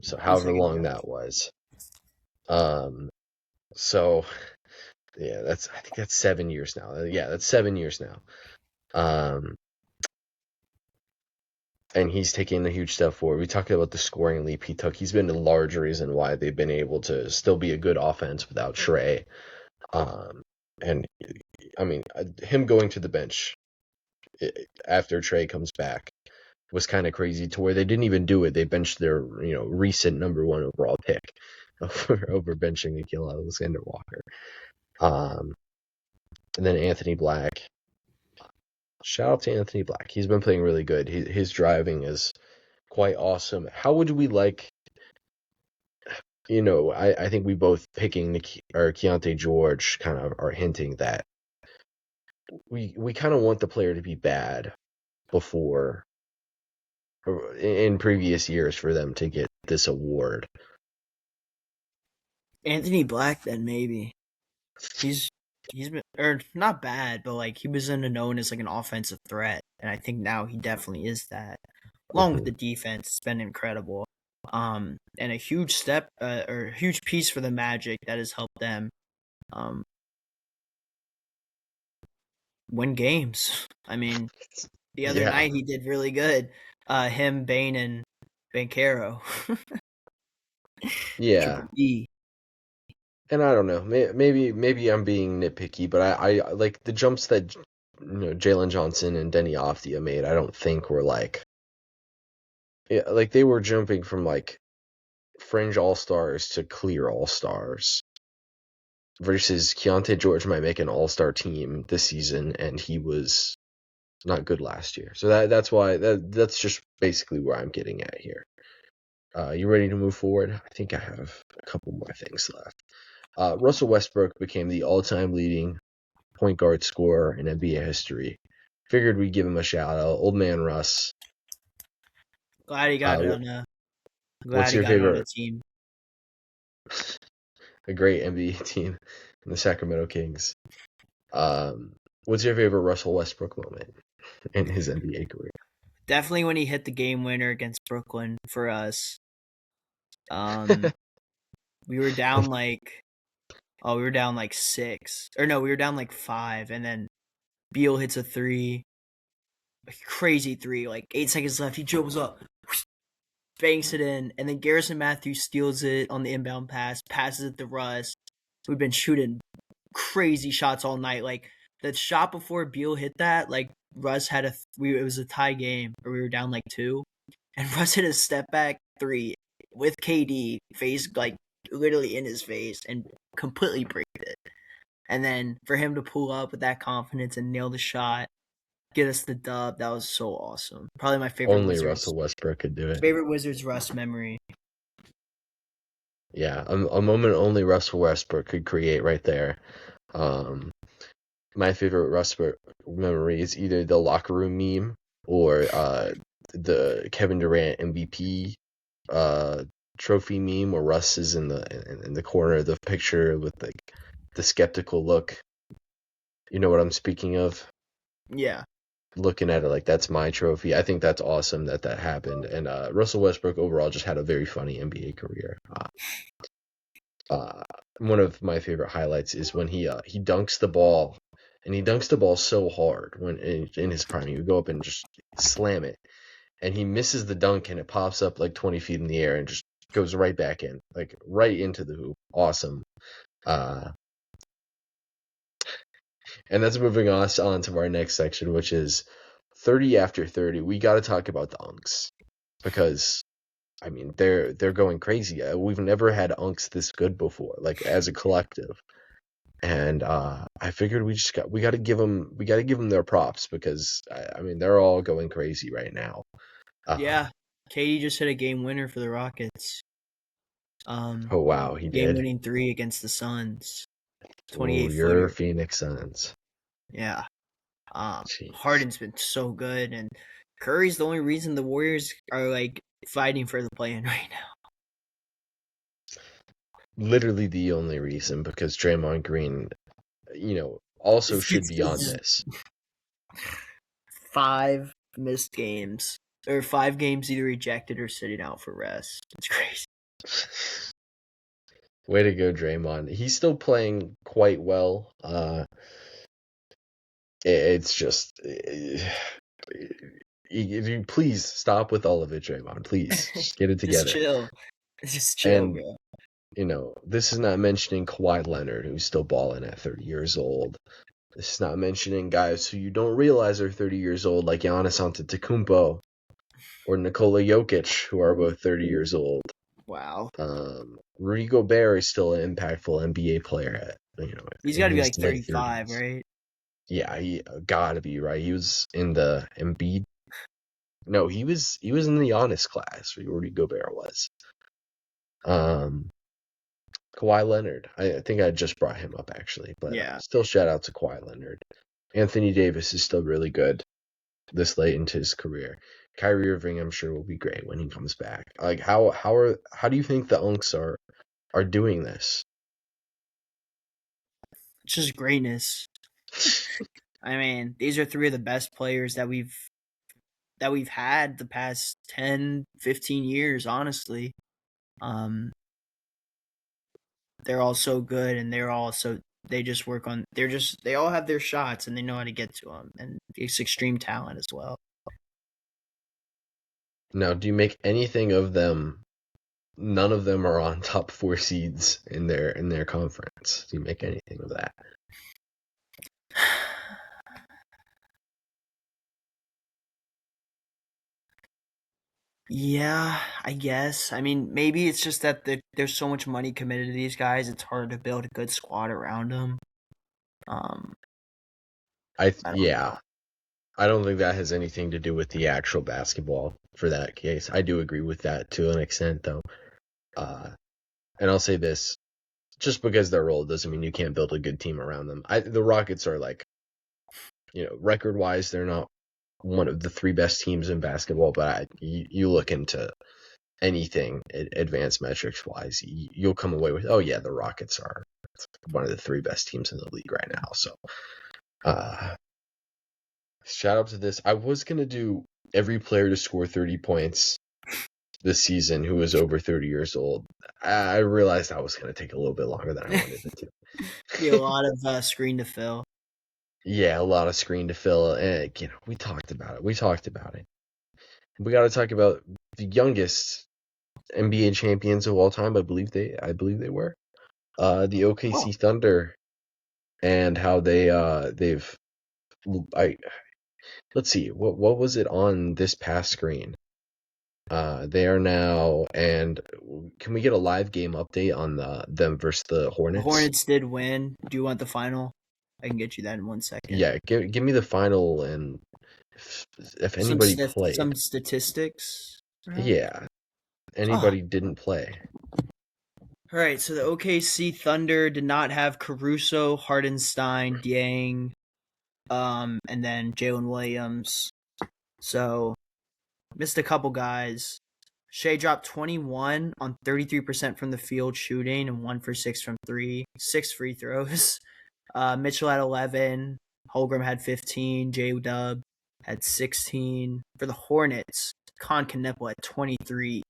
So however long that was. So yeah, I think that's 7 years now. Yeah, that's 7 years now. And he's taking a huge step forward. We talked about the scoring leap he took. He's been a large reason why they've been able to still be a good offense without Trey. And I mean, him going to the bench after Trey comes back was kind of crazy, to where they didn't even do it. They benched their recent number one overall pick over benching Nickeil Alexander-Walker. And then Anthony Black. Shout out to Anthony Black. He's been playing really good. His driving is quite awesome. How would we like, I think we both picking Keontae George kind of are hinting that we kind of want the player to be bad before, or in previous years, for them to get this award. Anthony Black, then maybe. He's been, or not bad, but like he was known as like an offensive threat, and I think now he definitely is that. Along with the defense, it's been incredible. And a huge step or a huge piece for the Magic that has helped them win games. I mean, the other Yeah, night he did really good. Him, Bane, and Bankero. yeah. Triple B. And I don't know, maybe I'm being nitpicky, but I like the jumps that Jalen Johnson and Denny Oftia made. I don't think were like, yeah, like they were jumping from like fringe all stars to clear all stars. Versus Keontae George might make an all star team this season, and he was not good last year. So that's why that's just basically where I'm getting at here. You ready to move forward? I think I have a couple more things left. Russell Westbrook became the all-time leading point guard scorer in NBA history. Figured we'd give him a shout out. Old man Russ. Glad he got on a What's your favorite? team. A great NBA team in the Sacramento Kings. What's your favorite Russell Westbrook moment in his NBA career? Definitely when he hit the game winner against Brooklyn for us. We were down like, we were down like 6, or no, we were down like 5, and then Beal hits a 3, a crazy 3, like 8 seconds left. He dribbles up, banks it in, and then Garrison Matthews steals it on the inbound pass, passes it to Russ. We've been shooting crazy shots all night. Like the shot before Beal hit that, like Russ had it was a tie game, or we were down like 2, and Russ hit a step back 3 with KD face like literally in his face and completely bricked it. And then for him to pull up with that confidence and nail the shot, get us the dub, that was so awesome. Probably my favorite Only Russell Westbrook could do it. Favorite Wizards Russ memory. Yeah, a moment only Russell Westbrook could create right there. My favorite Westbrook memory is either the locker room meme or the Kevin Durant MVP trophy meme where Russ is in the corner of the picture with like the skeptical look. You know what I'm speaking of? Yeah. Looking at it like that's my trophy. I think that's awesome that happened. And Russell Westbrook overall just had a very funny NBA career. One of my favorite highlights is when he dunks the ball, and he dunks the ball so hard when in his prime. He would go up and just slam it, and he misses the dunk, and it pops up like 20 feet in the air and just goes right back in, like right into the hoop. Awesome. And that's moving us on to our next section, which is 30 after 30. We got to talk about the unks because, I mean, they're going crazy. We've never had unks this good before, like as a collective. And I figured we got to give them their props because I mean they're all going crazy right now. Yeah, KD just hit a game winner for the Rockets. Oh wow, he game did. winning 3 against the Suns. 28 footer. Your Phoenix Suns. Yeah. Harden's been so good, and Curry's the only reason the Warriors are like fighting for the play-in right now. Literally the only reason, because Draymond Green, also should be on this. 5 missed games, or 5 games either ejected or sitting out for rest. It's crazy. Way to go, Draymond. He's still playing quite well. It's just, you please stop with all of it, Draymond. Please just get it together. Just chill, and, bro. This is not mentioning Kawhi Leonard, who's still balling at 30 years old. This is not mentioning guys who you don't realize are 30 years old, like Giannis Antetokounmpo or Nikola Jokic, who are both 30 years old. Wow. Rudy Gobert is still an impactful NBA player. He's got to be like 35, 30s. Right? Yeah, he gotta be, right. He was in the Embiid. No, he was in the Giannis class. Rudy Gobert was. Kawhi Leonard. I think I just brought him up actually, but still shout out to Kawhi Leonard. Anthony Davis is still really good this late into his career. Kyrie Irving, I'm sure, will be great when he comes back. Like how do you think the Unks are doing this? It's just greatness. I mean, these are 3 of the best players that we've had the past 10, 15 years, honestly. They're all so good, and they all have their shots, and they know how to get to them, and it's extreme talent as well. Now, do you make anything of them none of them are on top 4 seeds in their conference. Do you make anything of that? Yeah, I guess. I mean, maybe it's just that there's so much money committed to these guys. It's hard to build a good squad around them. Um, I don't know. Yeah, I don't think that has anything to do with the actual basketball for that case. I do agree with that to an extent, though. Uh, and I'll say this: just because they're old doesn't mean you can't build a good team around them. The Rockets are like, record-wise, they're not one of the 3 best teams in basketball, but you look into anything advanced metrics wise, you'll come away with, oh yeah, the Rockets are one of the 3 best teams in the league right now. So, shout out to this. I was gonna do every player to score 30 points this season who is over 30 years old. I realized that was gonna take a little bit longer than I wanted it Be a to. lot of screen to fill. Yeah, a lot of screen to fill, and we talked about it. We got to talk about the youngest NBA champions of all time. I believe they were the OKC Thunder, and how they've I let's see, what was it on this past screen? They are now, and can we get a live game update on them versus the The Hornets? Hornets did win. Do you want the final? I can get you that in 1 second. Yeah, give me the final, and if anybody Some played. statistics. Yeah, Oh, anybody didn't play. all right. So the OKC Thunder did not have Caruso, Hardenstein, Dieng, and then Jalen Williams. So missed a couple guys. Shea dropped 21 on 33% from the field shooting and 1 for 6 from 3, 6 free throws. Mitchell had 11. Holgram had 15. J Dub had 16. For the Hornets, Con Kneppel had 23.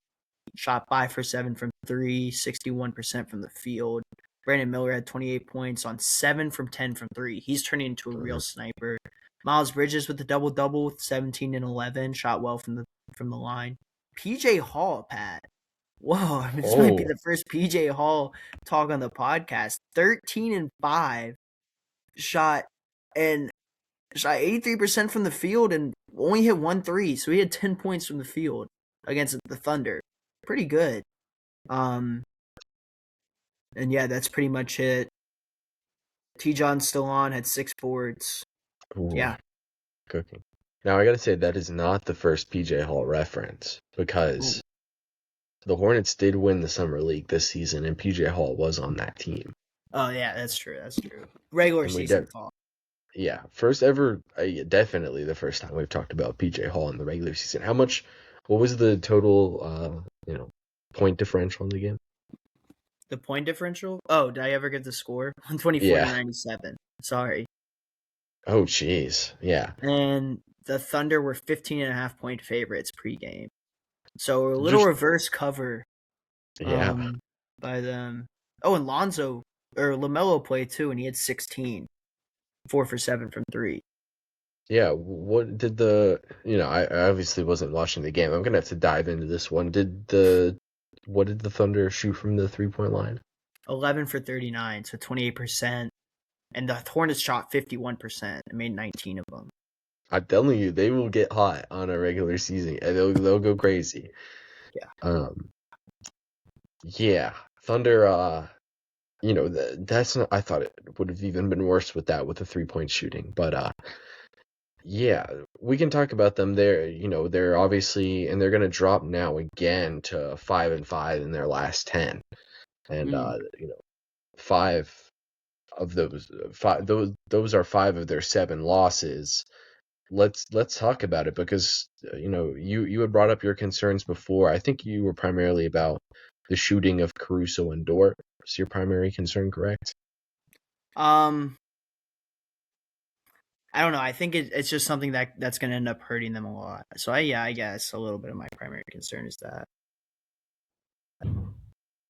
Shot 5 for 7 from 3, 61% from the field. Brandon Miller had 28 points on 7 from 10 from 3. He's turning into a real sniper. Miles Bridges with the double-double with 17 and 11. Shot well from the line. PJ Hall, Pat. Whoa, this might be Oh, the first PJ Hall talk on the podcast. 13 and 5 shot and shot 83% from the field and only hit 1 3. So he had 10 points from the field against the Thunder. Pretty good. And yeah, that's pretty much it. T. John still on, had 6 boards. ooh, Yeah. cooking. Now I gotta say that is not the first PJ Hall reference, Ooh. because the Hornets did win the summer league this season, and PJ Hall was on that team. Oh yeah, that's true. That's true. Regular And season talk. yeah, first ever, definitely the first time we've talked about PJ Hall in the regular season. What was the total, point differential in the game? The point differential? Oh, did I ever get the score? 124 to Yeah. 97. Sorry. Oh, jeez. Yeah. And the Thunder were 15.5 point favorites pregame. So a little Just, reverse cover yeah. by them. Oh, and LaMelo played too, and he had 16. 4 for 7 from 3. Yeah. What did I obviously wasn't watching the game. I'm gonna have to dive into this one. What did the Thunder shoot from the 3-point line? 11 for 39, so 28%. And the Hornets shot 51% and made 19 of them. I'm telling you, they will get hot on a regular season, and they'll go crazy. Yeah. Yeah. Thunder. That's not. I thought it would have even been worse with the 3-point shooting, but yeah, we can talk about them. They're obviously, and they're gonna drop now again to 5-5 in their last 10, and Mm. 5 of those are 5 of their 7 losses. Let's talk about it, because you had brought up your concerns before. I think you were primarily about the shooting of Caruso and Dort. Was your primary concern, correct? Um, I don't know. I think it's just something that's going to end up hurting them a lot. So I guess a little bit of my primary concern is that.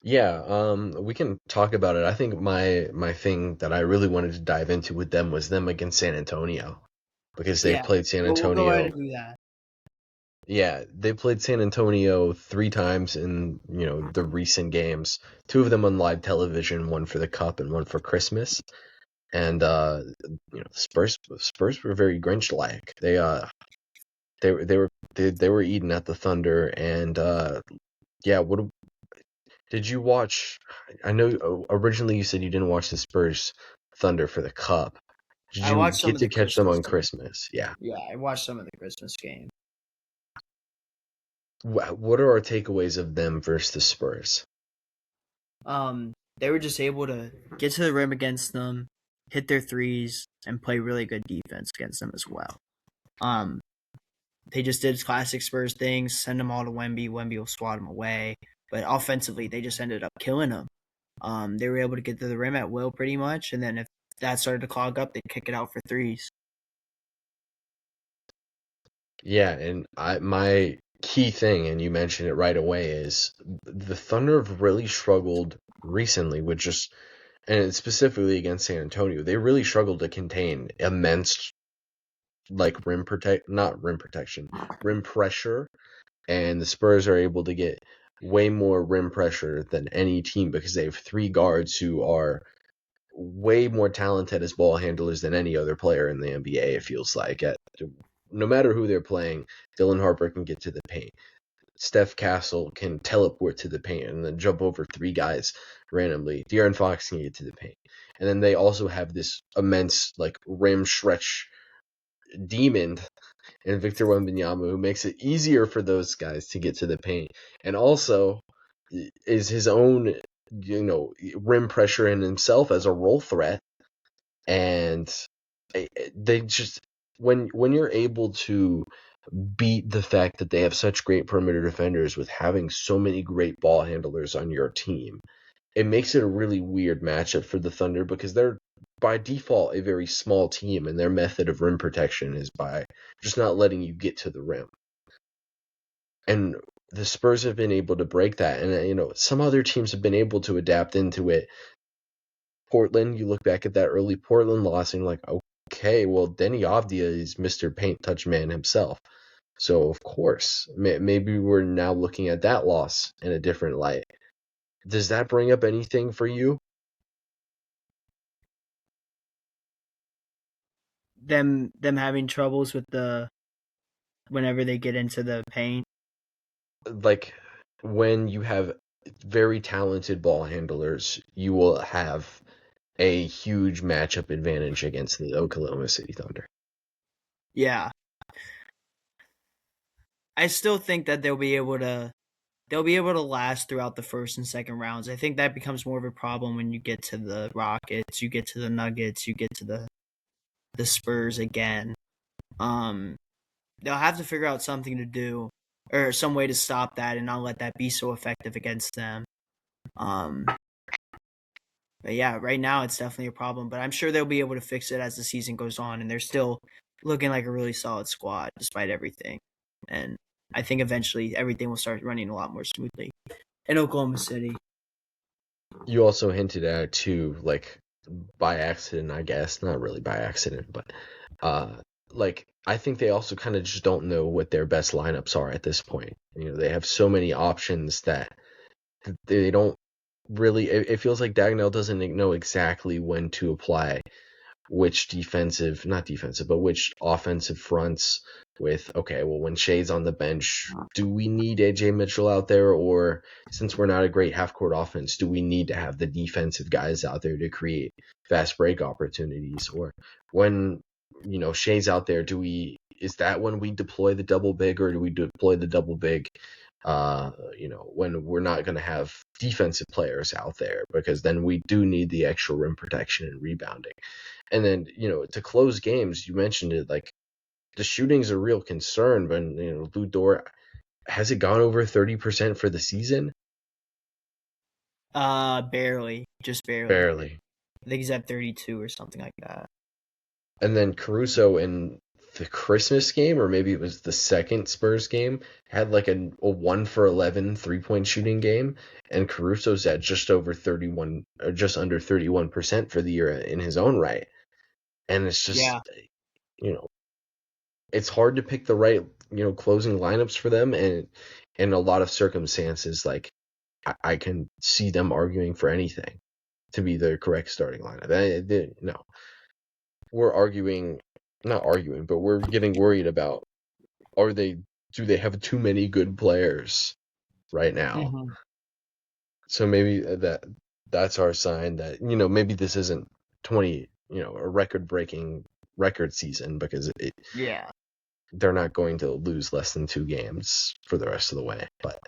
Yeah, we can talk about it. I think my thing that I really wanted to dive into with them was them against San Antonio, because they've Yeah, played San we'll go ahead Antonio. and do that. Yeah, they played San Antonio 3 times in, the recent games. Two of them on live television, one for the Cup and one for Christmas. And Spurs were very Grinch-like. They were eating at the Thunder, and yeah. What did you watch? I know originally you said you didn't watch the Spurs Thunder for the Cup. Did I you watched some get of to the catch them Christmas on game. Christmas? Yeah. Yeah, I watched some of the Christmas game. What are our takeaways of them versus the Spurs? They were just able to get to the rim against them, hit their threes, and play really good defense against them as well. Um, they just did classic Spurs things, send them all to Wemby. Wemby will swat them away. But offensively, they just ended up killing them. They were able to get to the rim at will pretty much, and then if that started to clog up, they'd kick it out for threes. Yeah, and my key thing, and you mentioned it right away, is the Thunder have really struggled recently with just, and specifically against San Antonio, they really struggled to contain immense like not rim protection, rim pressure, and the Spurs are able to get way more rim pressure than any team because they have three guards who are way more talented as ball handlers than any other player in the NBA. It feels like no matter who they're playing, Dylan Harper can get to the paint. Steph Castle can teleport to the paint and then jump over three guys randomly. De'Aaron Fox can get to the paint. And then they also have this immense like rim stretch demon in Victor Wembanyama who makes it easier for those guys to get to the paint. And also is his own rim pressure in himself as a role threat. And they just when you're able to beat the fact that they have such great perimeter defenders with having so many great ball handlers on your team, it makes it a really weird matchup for the Thunder because they're by default a very small team, and their method of rim protection is by just not letting you get to the rim. And the Spurs have been able to break that, and some other teams have been able to adapt into it. Portland, you look back at that early Portland loss, and you're like, okay, well, Denny Avdia is Mr. Paint Touch Man himself. So, of course, maybe we're now looking at that loss in a different light. Does that bring up anything for you? Them having troubles with the whenever they get into the paint. Like, when you have very talented ball handlers, you will have a huge matchup advantage against the Oklahoma City Thunder. Yeah, I still think that they'll be able to last throughout the first and second rounds. I think that becomes more of a problem when you get to the Rockets, you get to the Nuggets, you get to the Spurs again. Um, they'll have to figure out something to do or some way to stop that and not let that be so effective against them. Um, but yeah, right now it's definitely a problem, but I'm sure they'll be able to fix it as the season goes on, and they're still looking like a really solid squad despite everything. And I think eventually everything will start running a lot more smoothly in Oklahoma City. You also hinted at it too, like by accident, I guess. Not really by accident, but uh like I think they also kind of just don't know what their best lineups are at this point. They have so many options that they don't really it feels like Dagnall doesn't know exactly when to apply which not defensive, but which offensive fronts with, okay, well, when Shea's on the bench, do we need AJ Mitchell out there? Or since we're not a great half court offense, do we need to have the defensive guys out there to create fast break opportunities? Or when, Shea's out there, is that when we deploy the double big, or do we deploy the double big when we're not going to have defensive players out there, because then we do need the extra rim protection and rebounding. And then, to close games, you mentioned it, like the shooting's a real concern, but Lou Dort, has it gone over 30% for the season? Barely, just barely. Barely. I think he's at 32 or something like that. And then Caruso in the Christmas game, or maybe it was the second Spurs game, had like a 1 for 11 3-point shooting game, and Caruso's at just over 31, or just under 31% for the year in his own right. And it's just, Yeah, you know, it's hard to pick the right closing lineups for them, and in a lot of circumstances, like I can see them arguing for anything to be the correct starting lineup. No, we're arguing, not arguing, but we're getting worried about do they have too many good players right now? Hmm. So maybe that's our sign that maybe this isn't 20 a record-breaking record season, because Yeah. they're not going to lose less than 2 games for the rest of the way. But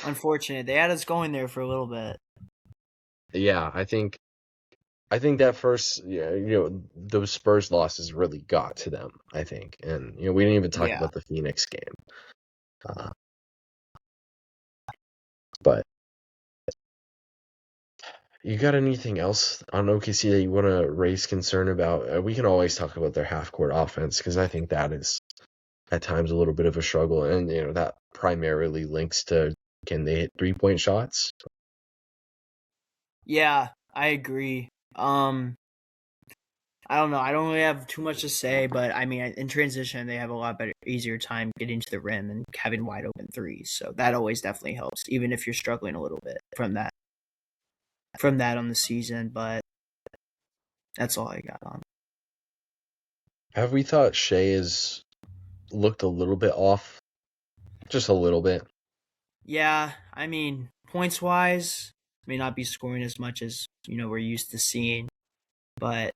Unfortunate. They had us going there for a little bit. yeah, I think that first, those Spurs losses really got to them, I think. And we didn't even talk Yeah. about the Phoenix game. Uh, but you got anything else on OKC that you want to raise concern about? We can always talk about their half-court offense, because I think that is at times a little bit of a struggle, and that primarily links to, can they hit 3-point shots? Yeah, I agree. I don't know. I don't really have too much to say, but I mean, in transition, they have a lot better, easier time getting to the rim and having wide open threes. So that always definitely helps, even if you're struggling a little bit from that on the season. But that's all I got on. Have we thought Shea has looked a little bit off? Just a little bit. Yeah, I mean, points wise, may not be scoring as much as we're used to seeing, but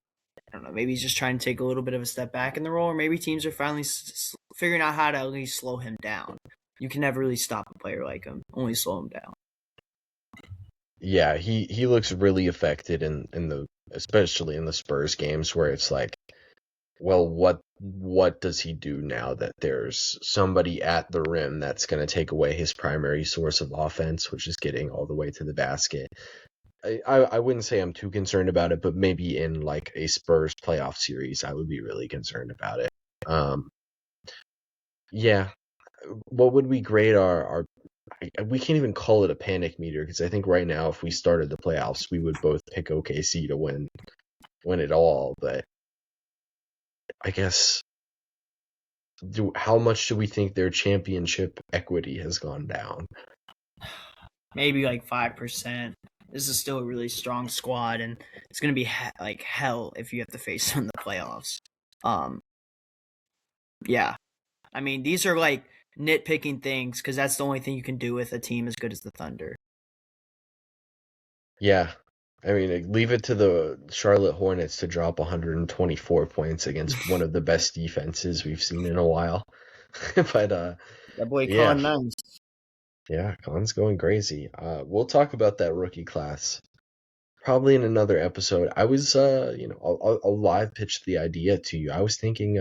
I don't know. Maybe he's just trying to take a little bit of a step back in the role, or maybe teams are finally figuring out how to at least slow him down. You can never really stop a player like him; only slow him down. Yeah, he looks really affected especially in the Spurs games, where it's like, well, what does he do now that there's somebody at the rim that's going to take away his primary source of offense, which is getting all the way to the basket? I wouldn't say I'm too concerned about it, but maybe in like a Spurs playoff series, I would be really concerned about it. Yeah, what would we grade our we can't even call it a panic meter, because I think right now, if we started the playoffs, we would both pick OKC to win it all. But I guess, how much do we think their championship equity has gone down? Maybe like 5%. This is still a really strong squad, and it's gonna be like hell if you have to face them in the playoffs. Um, yeah, I mean these are like nitpicking things because that's the only thing you can do with a team as good as the Thunder. Yeah, I mean, leave it to the Charlotte Hornets to drop 124 points against one of the best defenses we've seen in a while. But That boy yeah, Colin Nuns. yeah, Khan's going crazy. We'll talk about that rookie class probably in another episode. I was, I'll live pitch the idea to you. I was thinking,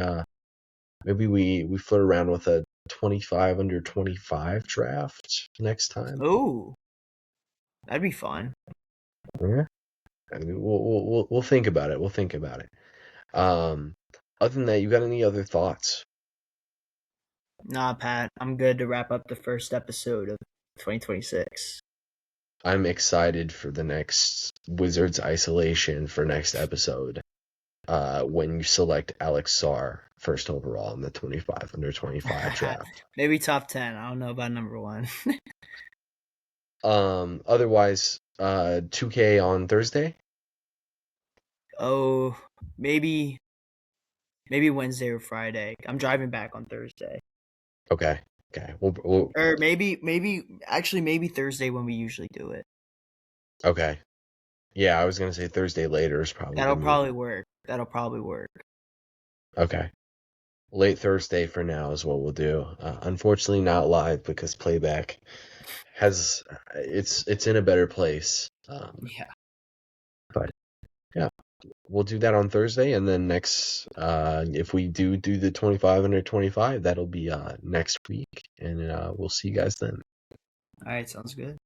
maybe we flirt around with a 25 under 25 draft next time. Ooh, that'd be fun. Yeah, I mean, we'll think about it. We'll think about it. Um, Other than that, you got any other thoughts? Nah, Pat, I'm good to wrap up the first episode of 2026. I'm excited for the next Wizards isolation for next episode. When you select Alex Sarr first overall in the 25 under 25 draft. Maybe top 10. I don't know about number one. Otherwise, 2K on Thursday. Oh, maybe Wednesday or Friday. I'm driving back on Thursday. Okay. Okay. We'll Or maybe Thursday when we usually do it. okay. Yeah, I was gonna say Thursday later is probably the That'll move. probably work. That'll probably work. Okay. Late Thursday for now is what we'll do. Unfortunately, not live, because playback has it's in a better place. Yeah. But yeah, we'll do that on Thursday, and then next, if we do the 25 under 25, that'll be next week, and we'll see you guys then. All right, sounds good.